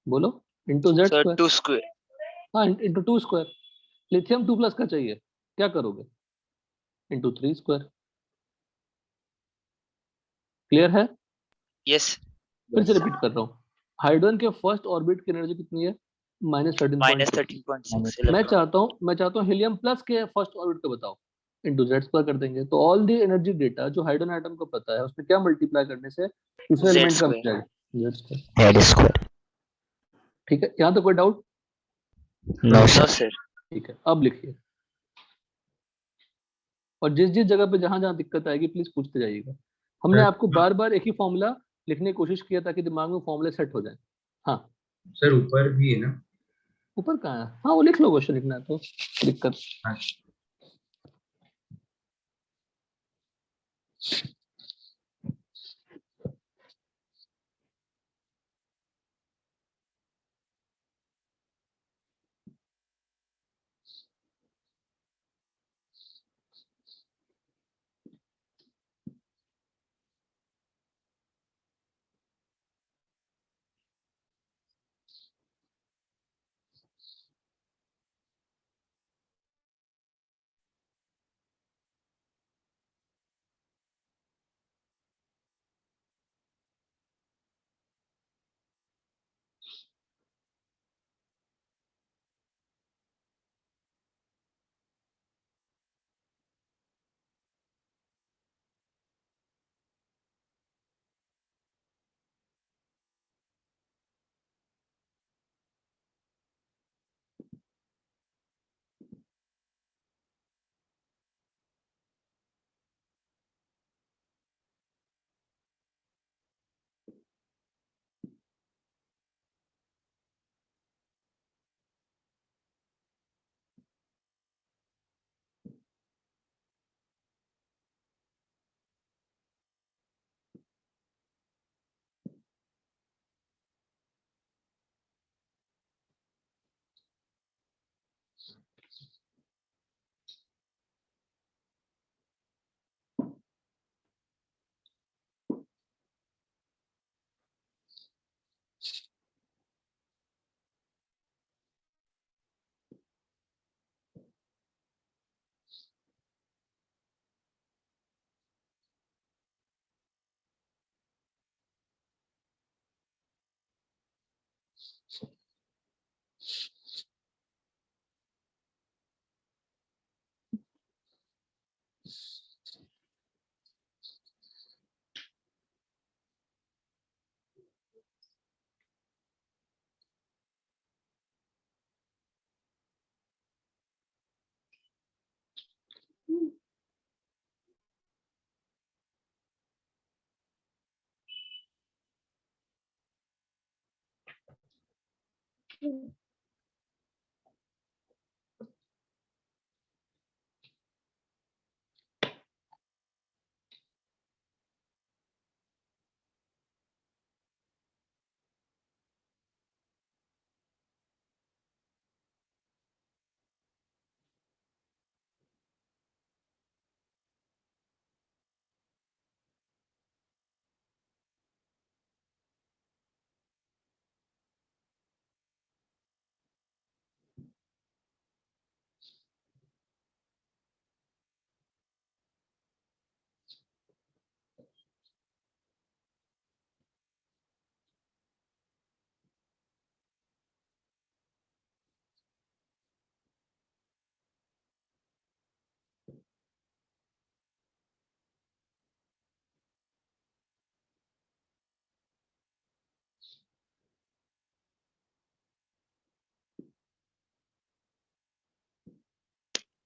बोलो, इनटू So Z²। 2 square. हाँ, इनटू 2²। लिथियम 2+ का चाहिए, क्या करोगे? इनटू 3²। क्लियर है? Yes. फिर से रिपीट कर रहा हूँ, हाइड्रोजन के फर्स्ट ऑर्बिट की एनर्जी कितनी है? -13.6। Minus 13.6 मैं electron. चाहता हूँ हीलियम प्लस के फर्स्ट ऑर्बिट का बताओ, इनटू Z² कर देंगे। तो ऑल द एनर्जी डेटा जो हाइड्रोजन एटम को पता है, उसमें क्या मल्टीप्लाई करने से दूसरे Z एलिमेंट का square. मिल जाएगा? Z²। Z square. ठीक है, यहाँ तो कोई doubt? No No, sir. sir. ठीक है, अब लिखिए, और जिस जिस जगह पे जहां जहां दिक्कत आएगी प्लीज पूछते जाइएगा। हमने आपको बार बार एक ही फॉर्मूला लिखने की कोशिश किया ताकि दिमाग में फॉर्मूले सेट हो जाए। हाँ सर ऊपर भी है ना? ऊपर कहाँ है? हाँ वो लिख लो, क्वेश्चन लिखना है तो दिक्कत। हाँ।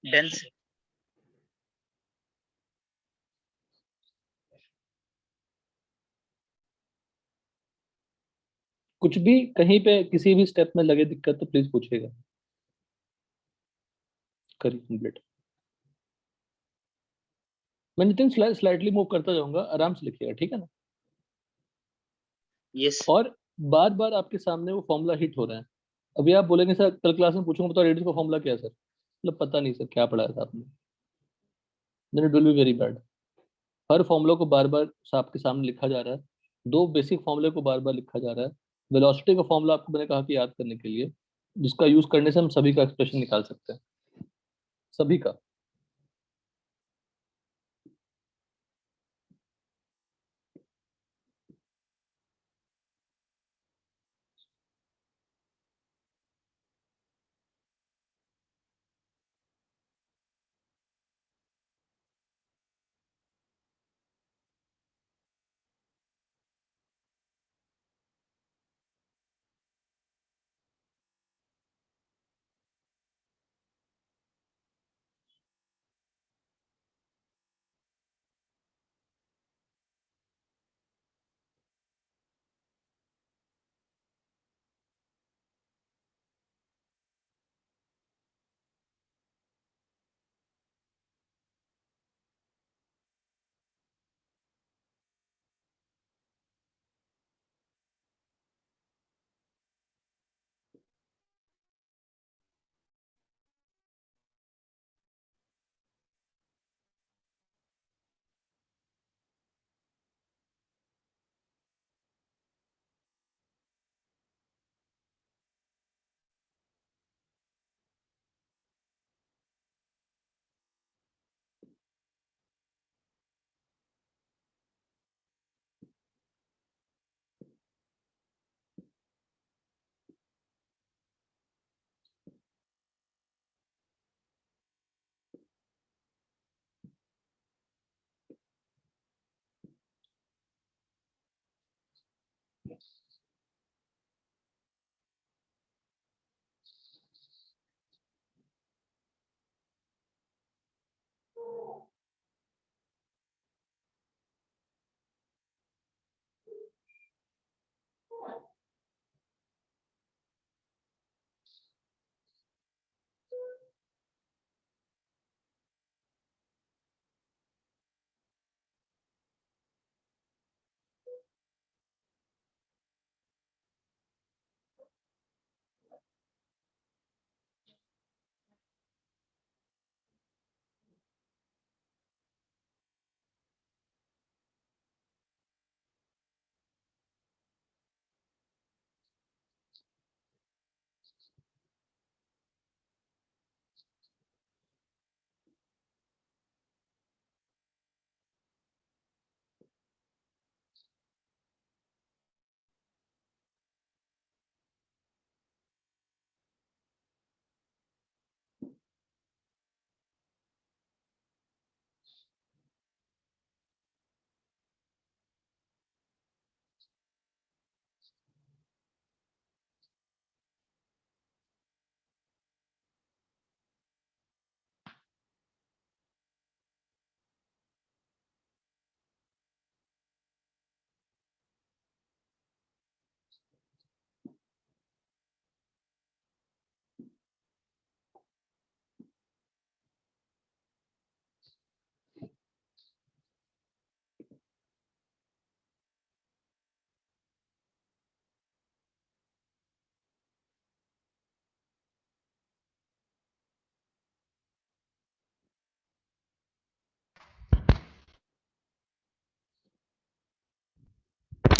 Done sir. कुछ भी कहीं पे किसी भी स्टेप में लगे दिक्कत तो प्लीज पूछिएगा। करिए कंप्लीट। मैं नितिन स्लाइटली मूव करता जाऊंगा, आराम से लिखिएगा, ठीक है ना? यस। और बार बार आपके सामने वो फॉर्मूला हिट हो रहा है। अभी आप बोलेंगे सर कल क्लास में पूछूंगा बताओ रेडियस का फॉर्मूला क्या है सर, मतलब पता नहीं सर क्या पढ़ाया था आपने, then it will be very bad. हर फॉर्मूला को बार बार आपके सामने लिखा जा रहा है, दो बेसिक फॉर्मूले को बार बार लिखा जा रहा है। वेलोसिटी का फॉर्मूला आपको मैंने कहा कि याद करने के लिए, जिसका यूज करने से हम सभी का एक्सप्रेशन निकाल सकते हैं, सभी का।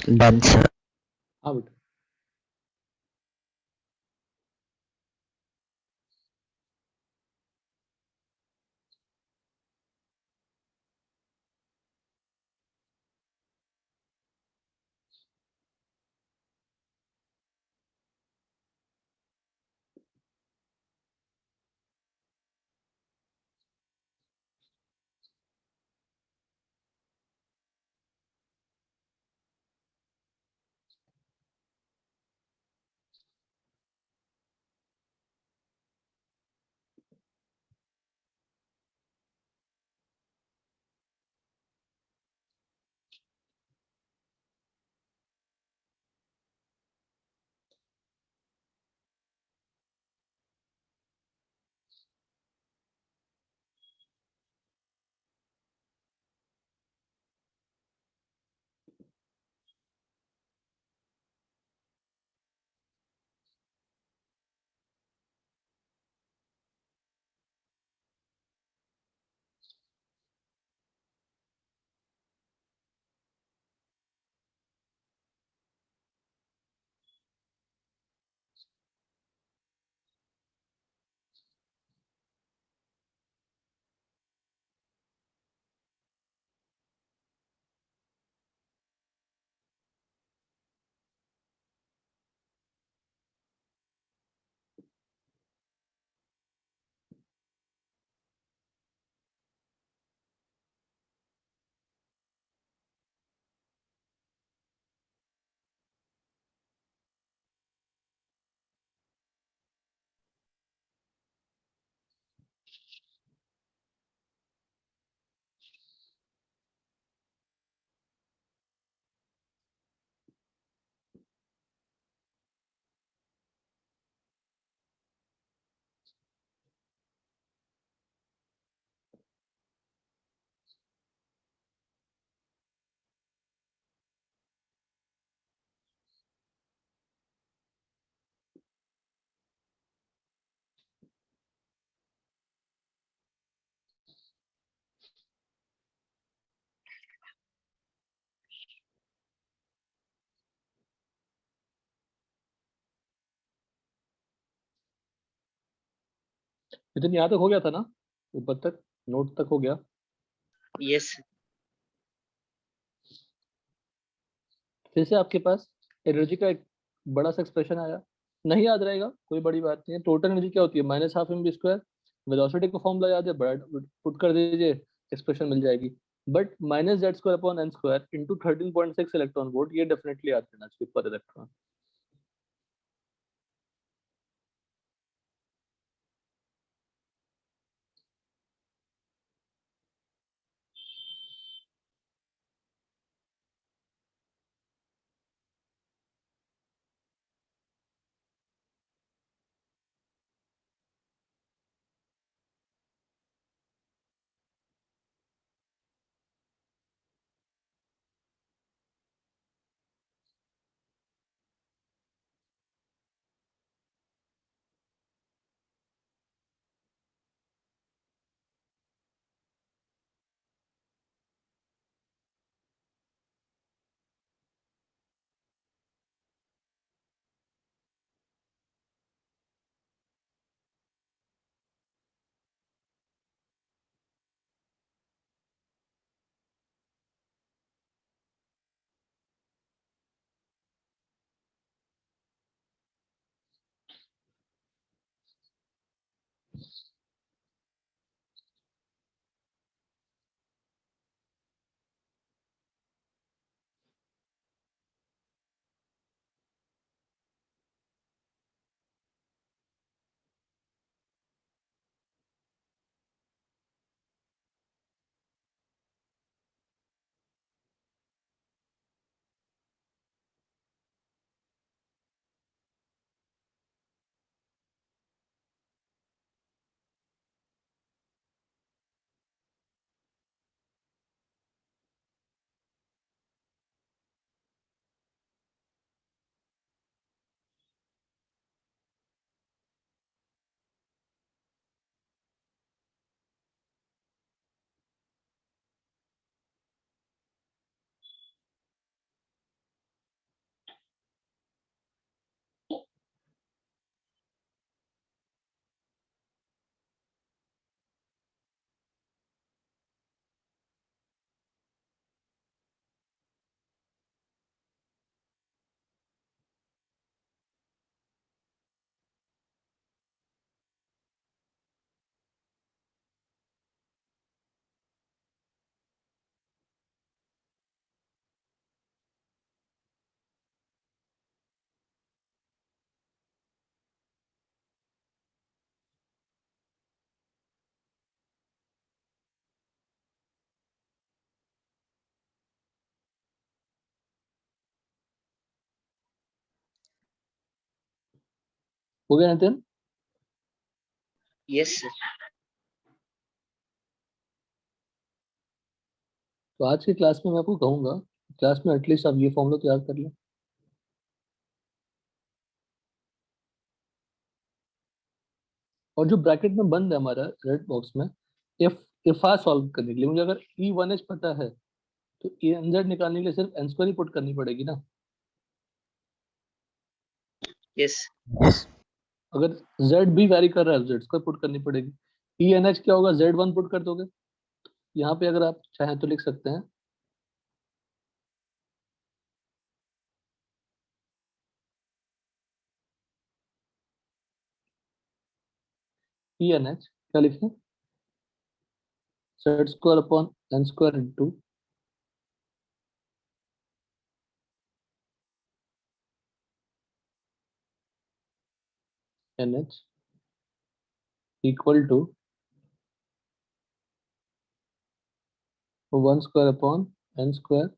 Done sir. हाँ बेटा। नितिन यहाँ तक हो गया था ना, ऊपर तक नोट तक हो गया। यस फिर से आपके पास एनर्जी का एक बड़ा सा एक्सप्रेशन आया, नहीं याद रहेगा कोई बड़ी बात नहीं है। टोटल एनर्जी क्या होती है, minus half M B square. Velocity का फॉर्मूला याद है, बड़ा पुट कर दीजिए, एक्सप्रेशन मिल जाएगी। But minus Z square upon N square into 13.6 electron volt, ये डेफिनेटली याद रहना चाहिए पर इलेक्ट्रॉन। हो गया नितिन? Yes sir. तो आज की क्लास में मैं आपको कहूंगा, क्लास में एटलीस्ट आप ये फॉर्मूला तो याद कर लें। और जो ब्रैकेट में बंद है हमारा रेड बॉक्स में, इफ आ सॉल्व करने के लिए मुझे अगर E1H पता है तो ENZ निकालने के लिए सिर्फ n स्क्वायर ही पुट करनी पड़ेगी ना। यस। अगर Z भी वैरी कर रहा है Z स्क्वायर पुट करनी पड़ेगी। ENH क्या होगा, Z1 पुट कर दोगे। यहाँ पे अगर आप चाहें तो लिख सकते हैं ENH, क्या लिखें, Z square upon n square into NH equal to 1 square upon n square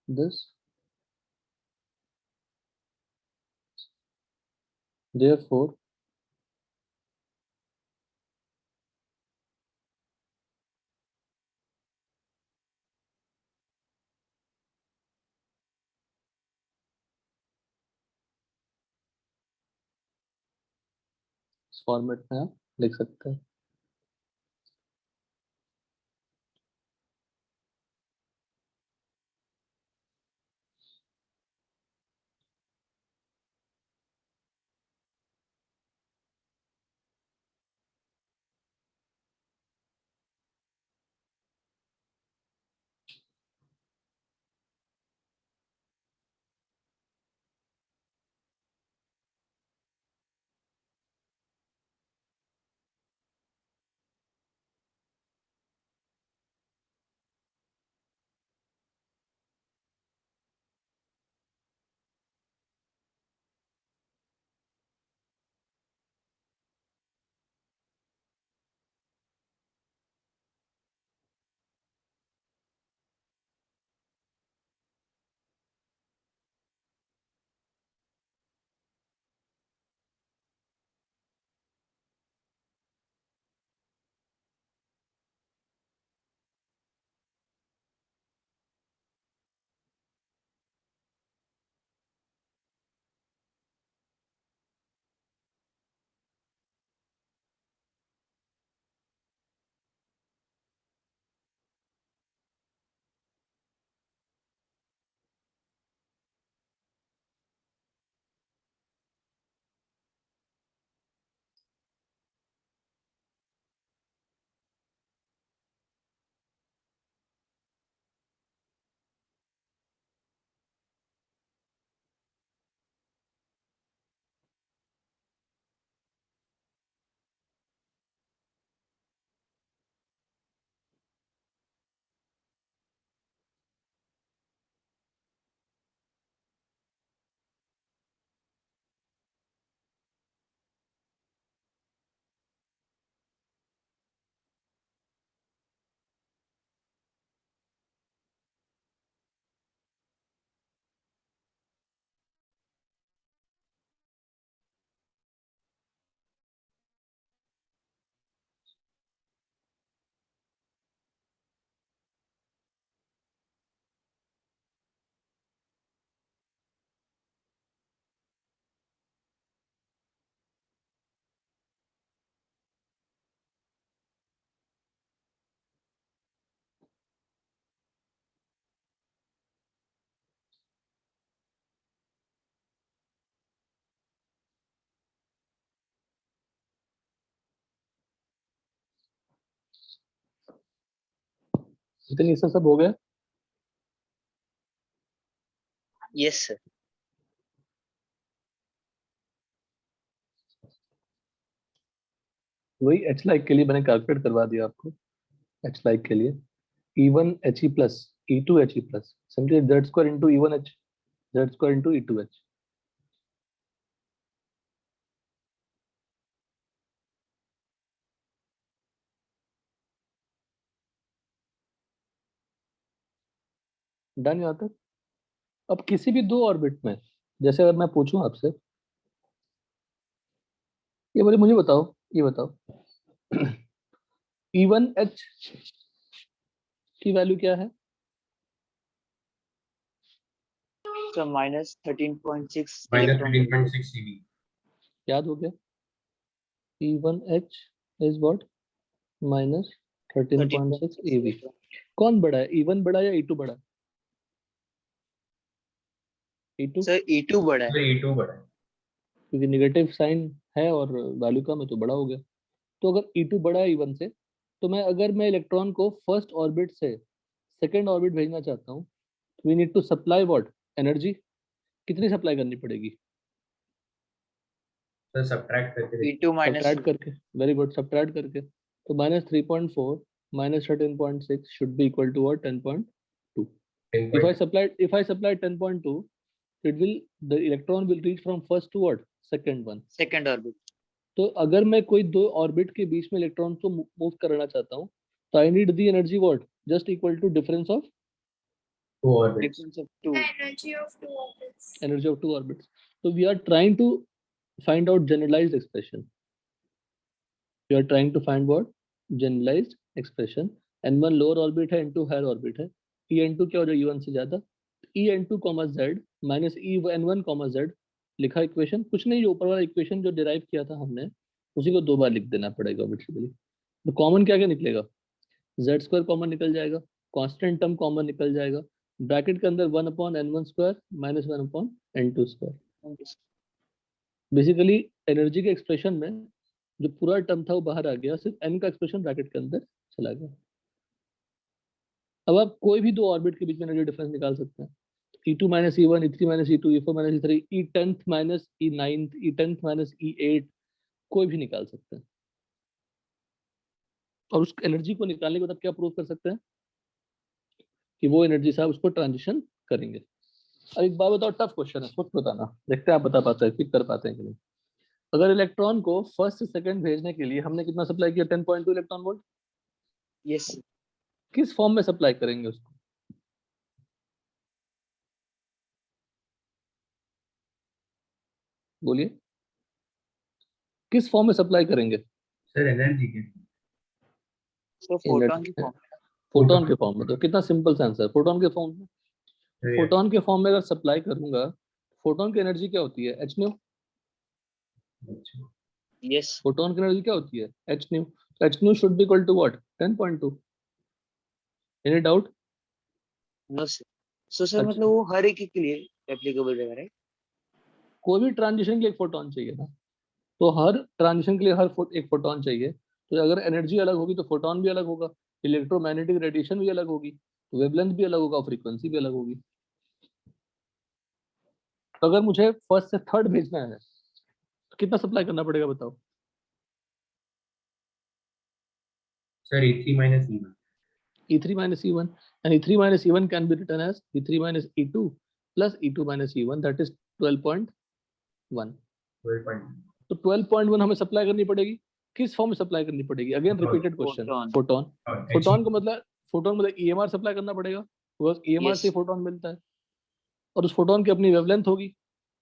this, therefore इस फॉर्मेट में आप लिख सकते हैं। इतनी इससे सब हो गया। Yes sir. वही H लाइक के लिए मैंने कैलकुलेट करवा दिया आपको। H लाइक के लिए E1HE प्लस E2HE प्लस समझिए Z square into E1H Z square into E2H। Done यहाँ तक? अब किसी भी दो ऑर्बिट में, जैसे अगर मैं पूछूं आपसे, ये बोले मुझे बताओ, ये बताओ E1H की वैल्यू क्या है? So minus 13.6 minus electron. 13.6 CV. याद हो गया? E1H is what? Minus 13.6 eV। electron. कौन बड़ा है, E1 बड़ा या E2 बड़ा? E2, Sir E2 बड़ा है. तो E2 बड़ा है। क्योंकि निगेटिव साइन है और वैल्यू कम है तो बड़ा हो गया। तो अगर E2 बड़ा है E1 से, तो अगर मैं इलेक्ट्रॉन को फर्स्ट ऑर्बिट से सेकेंड ऑर्बिट भेजना चाहता हूँ, we need to supply what? Energy. कितनी सप्लाई करनी पड़ेगी? तो सब्ट्रैक्ट करके देखिए। E2 minus सब्ट्रैक्ट करके, वेरी गुड, सब्ट्रैक्ट करके। तो minus 3.4 minus 13.6 should be equal to what? 10.2. If I 10.2. supply 10.2, the electron will reach from first to what? Second one. second orbit. तो अगर मैं कोई दो ऑर्बिट के बीच में इलेक्ट्रॉन को मूव करना चाहता हूँ, तो I need the energy what? Just equal to difference of Two orbits. Difference of 2. The energy of two orbits. Energy of two orbits. तो we are trying to find out generalized expression. You are trying to find what? Generalized expression. N1 lower orbit है, N2 higher orbit है। En2 क्या हो जाएगा E1 से ज्यादा? En2, Z minus En1, Z लिखा इक्वेशन, कुछ नहीं, जो ऊपर वाला इक्वेशन जो डिराइव किया था हमने, उसी को दो बार लिख देना पड़ेगा बेसिकली। तो कॉमन क्या क्या निकलेगा? Z² कॉमन निकल जाएगा, कांस्टेंट टर्म कॉमन निकल जाएगा, ब्रैकेट के अंदर 1/N1² minus 1/N2²। Basically energy के एक्सप्रेशन में जो पूरा टर्म था वो बाहर आ गया, सिर्फ n का एक्सप्रेशन ब्रैकेट के अंदर चला गया। अब आप कोई भी दो ऑर्बिट के बीच में एनर्जी डिफरेंस निकाल सकते हैं। E2 minus E1, E3 minus E2, E4 minus E3, E10th minus E9, E10th minus E8, कोई भी निकाल सकते हैं। और उस एनर्जी को निकालने के बाद क्या प्रूव कर सकते हैं कि वो एनर्जी से आप उसको ट्रांजिशन करेंगे। अब एक बात बताओ, टफ क्वेश्चन है, खुद बताना, देखते हैं आप बता पाते हैं, पिक कर पाते हैं कि नहीं। अगर इलेक्ट्रॉन को फर्स्ट से सेकंड भेजने के लिए हमने कितना सप्लाई किया? 10.2 इलेक्ट्रॉन वोल्ट। Yes. किस फॉर्म में सप्लाई करेंगे उसको? बोलिए, किस फॉर्म में सप्लाई करेंगे? सर एनर्जी के। So photon की form. फोटोन के फॉर्म में। तो कितना सिंपल सा आंसर, फोटोन के फॉर्म में। फोटोन के फॉर्म में अगर सप्लाई करूंगा, फोटोन की एनर्जी क्या होती है? H nu. Yes. फोटोन की एनर्जी क्या होती है? H nu. H nu should be equal to what? 10.2। Any doubt? No sir. So sir अच्छा। मतलब वो हर एक के लिए applicable रहेगा, right? कोई भी ट्रांजिशन के लिए एक फोटोन चाहिए ना, तो हर ट्रांजिशन के लिए एक फोटोन चाहिए। तो अगर एनर्जी अलग होगी तो फोटोन भी अलग होगा, इलेक्ट्रोमैग्नेटिक रेडिएशन भी अलग होगी, तो वेवलेंथ भी अलग होगा, फ्रीक्वेंसी भी अलग होगी। तो अगर मुझे फर्स्ट से थर्ड भेजना है तो कितना सप्लाई करना पड़ेगा बताओ? Sir E3 minus E1. E3 minus E1, and E3 minus E1 can be written as E3 minus E2 plus E2 minus E1, that is 12.1। 12.1. तो 12.1 हमें सप्लाई करनी पड़ेगी। किस फॉर्म में सप्लाई करनी पड़ेगी? Again repeated question. Photon. Photon. और फोटोन को मतलब EMR सप्लाई करना पड़ेगा, बिकॉज EMR Yes. से फोटोन मिलता है, और उस फोटोन की अपनी वेवलेंथ होगी।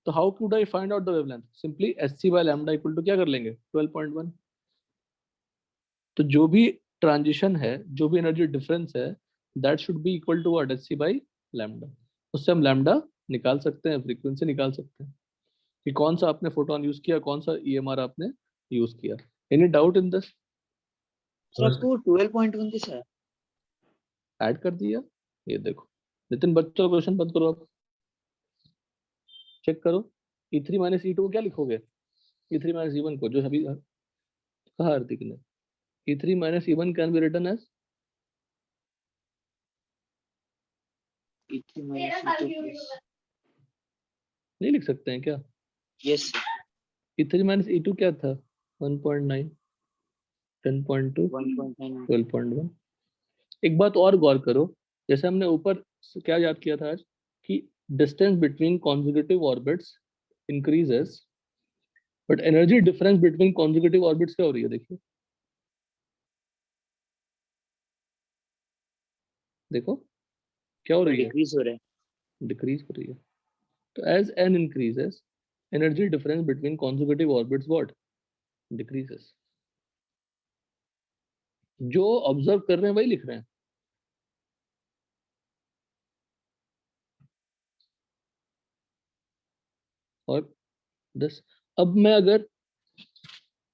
तो how could I find out the wavelength? Simply SC by lambda equal to क्या कर लेंगे? 12.1। तो जो भी ट्रांजिशन है, जो भी एनर्जी डिफरेंस है, that should be equal to what? SC by lambda. उससे हम लैम्डा निकाल सकते हैं, फ्रीक्वेंसी निकाल सकते हैं कि कौन सा आपने फोटोन यूज किया, कौन सा EMR आपने यूज किया। Any doubt in this? Sir आपको 12.1 कैसा है? ऐड कर दिया, ये देखो। नितिन, बच्चों क्वेश्चन बंद करो, आप चेक करो। E3 minus E2 को क्या लिखोगे? E3 minus E1 को, जो अभी कहा हार्दिक ने, E3 minus E1 can be written as, E3 minus E2 plus. नहीं लिख सकते हैं क्या? Yes. E3 minus E2 क्या था? 1.9, 10.2, 1.9. 12.1। एक बात और गौर करो, जैसे हमने ऊपर क्या याद किया था आज, कि distance between conjugative orbits increases, but energy difference between conjugative orbits क्या हो रही है? देखिए, देखो क्या हो रही है? Decrease हो रहा है. डिक्रीज कर रही है। तो as n increases energy difference between consecutive orbits what decreases. जो ऑब्जर्व कर रहे हैं वही लिख रहे हैं। और 10। अब मैं अगर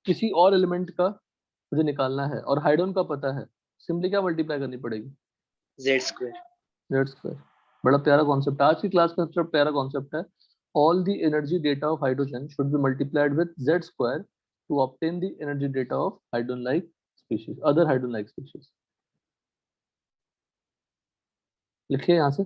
किसी और एलिमेंट का मुझे निकालना है और हाइड्रोजन का पता है, सिंपली क्या मल्टीप्लाई करनी पड़ेगी? Z square. Z square. बड़ा प्यारा कॉन्सेप्ट, आज की क्लास का सबसे प्यारा कॉन्सेप्ट है। All the energy data of hydrogen should be multiplied with Z square to obtain the energy data of hydrogen like species, other hydrogen like species. लिखिए यहाँ से।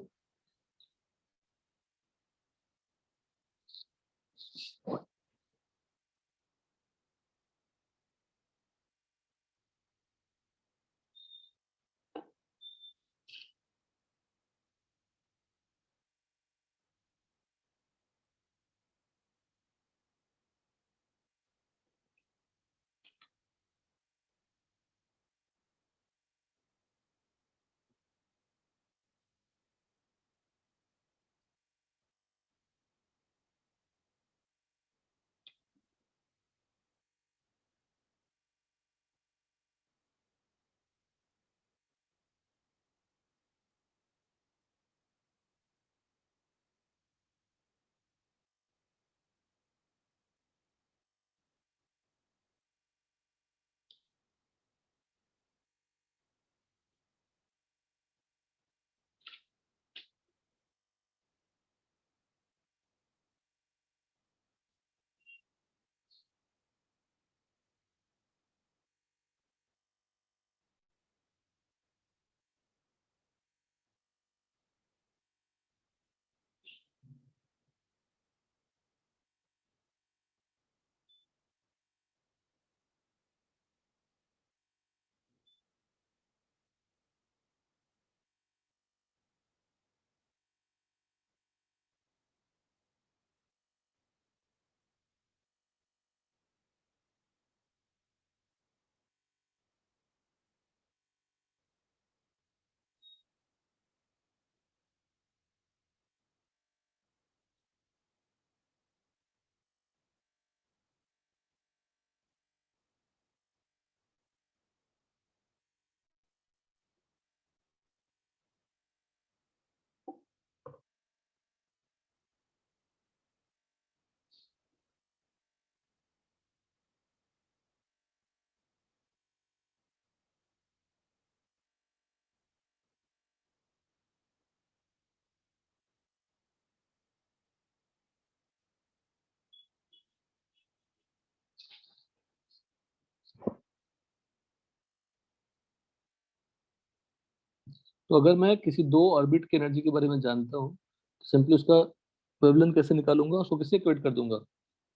तो अगर मैं किसी दो ऑर्बिट की एनर्जी के बारे में जानता हूँ, तो सिंपली उसका इक्विवेलेंट कैसे निकालूंगा? उसको किससे इक्वेट कर दूंगा?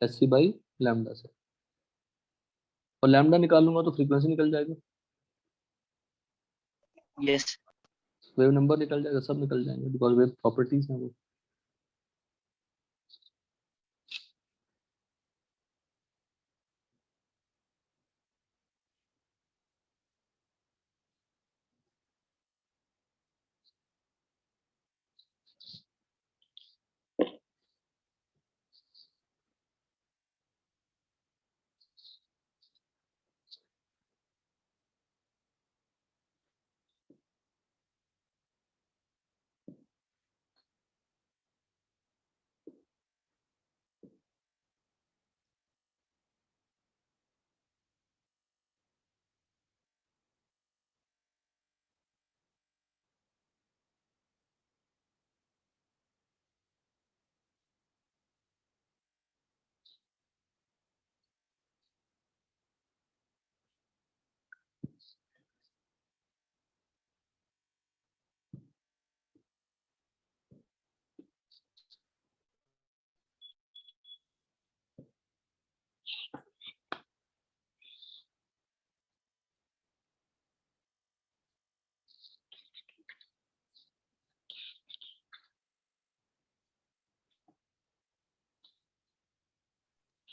एस सी बाई लैम्डा से। और लैम्डा निकालूंगा तो फ्रीक्वेंसी निकल जाएगा, Yes. वेव नंबर निकल जाएगा, सब निकल जाएंगे, बिकॉज वेव प्रॉपर्टीज हैं वो।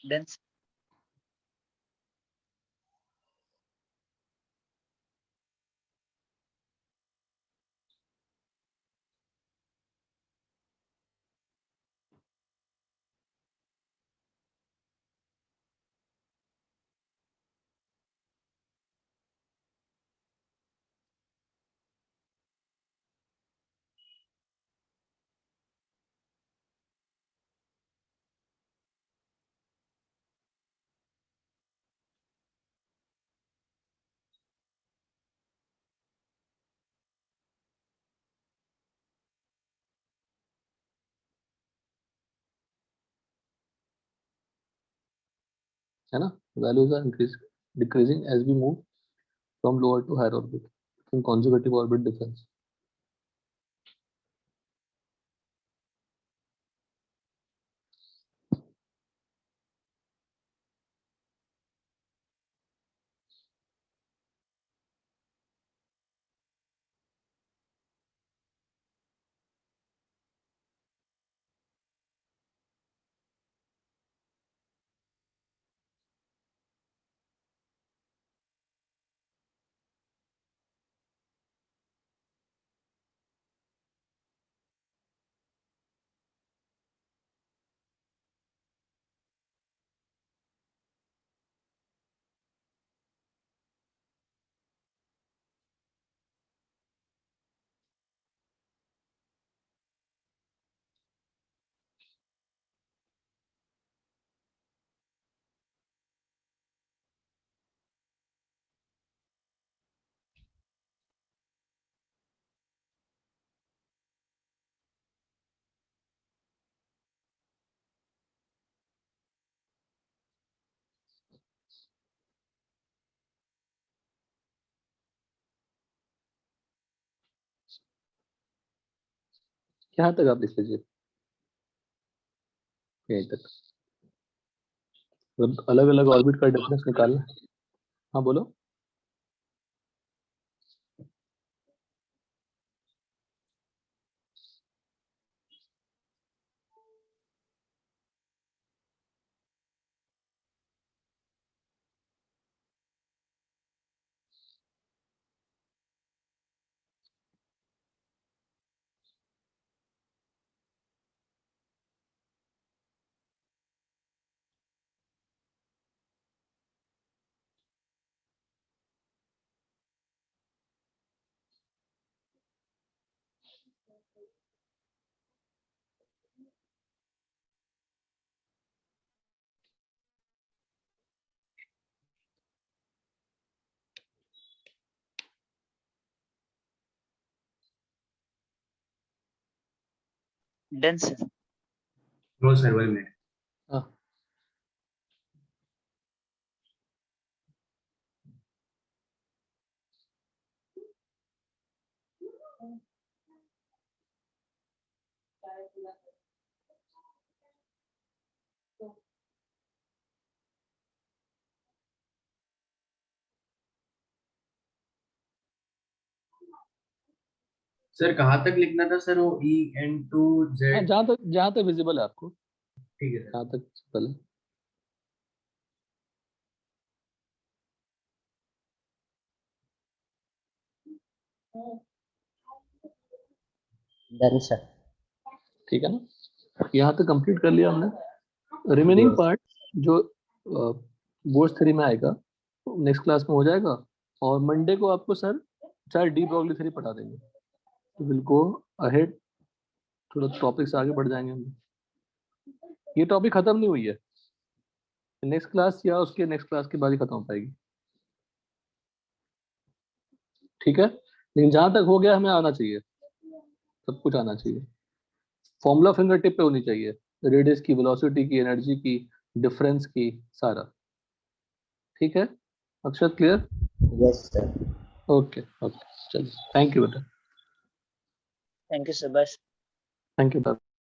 Dense. है ना, values are decreasing as we move from lower to higher orbit in consecutive orbit difference. यहाँ तक आप लिख लीजिए, यहीं तक। मतलब अलग अलग ऑर्बिट का डिफरेंस निकालना। हाँ बोलो। Done sir. No sir, 1 minute. हाँ सर कहाँ तक लिखना था सर वो E/2Z? हाँ, जहाँ तक विजिबल है आपको, ठीक है सर। जहाँ तक विजिबल है। Done sir. ठीक है ना, यहाँ तक कंप्लीट कर लिया हमने। Remaining Yes. पार्ट जो बोर्ड 3 में आएगा नेक्स्ट क्लास में हो जाएगा, और मंडे को आपको सर चाहे डी ब्रॉगली 3 पढ़ा देंगे, तो विल गो अहेड, थोड़ा टॉपिक से आगे बढ़ जाएंगे हम। ये टॉपिक खत्म नहीं हुई है, नेक्स्ट क्लास या उसके नेक्स्ट क्लास के बाद ही खत्म हो पाएगी। ठीक है, लेकिन जहां तक हो गया हमें आना चाहिए, सब कुछ आना चाहिए। फॉर्मूला फिंगर टिप पे होनी चाहिए, रेडियस की, वेलोसिटी की, एनर्जी की, डिफरेंस की, सारा। ठीक है Akshat, clear? Yes sir. Okay okay, चलिए, थैंक यू बेटा, थैंक यू सर, बस। Thank you.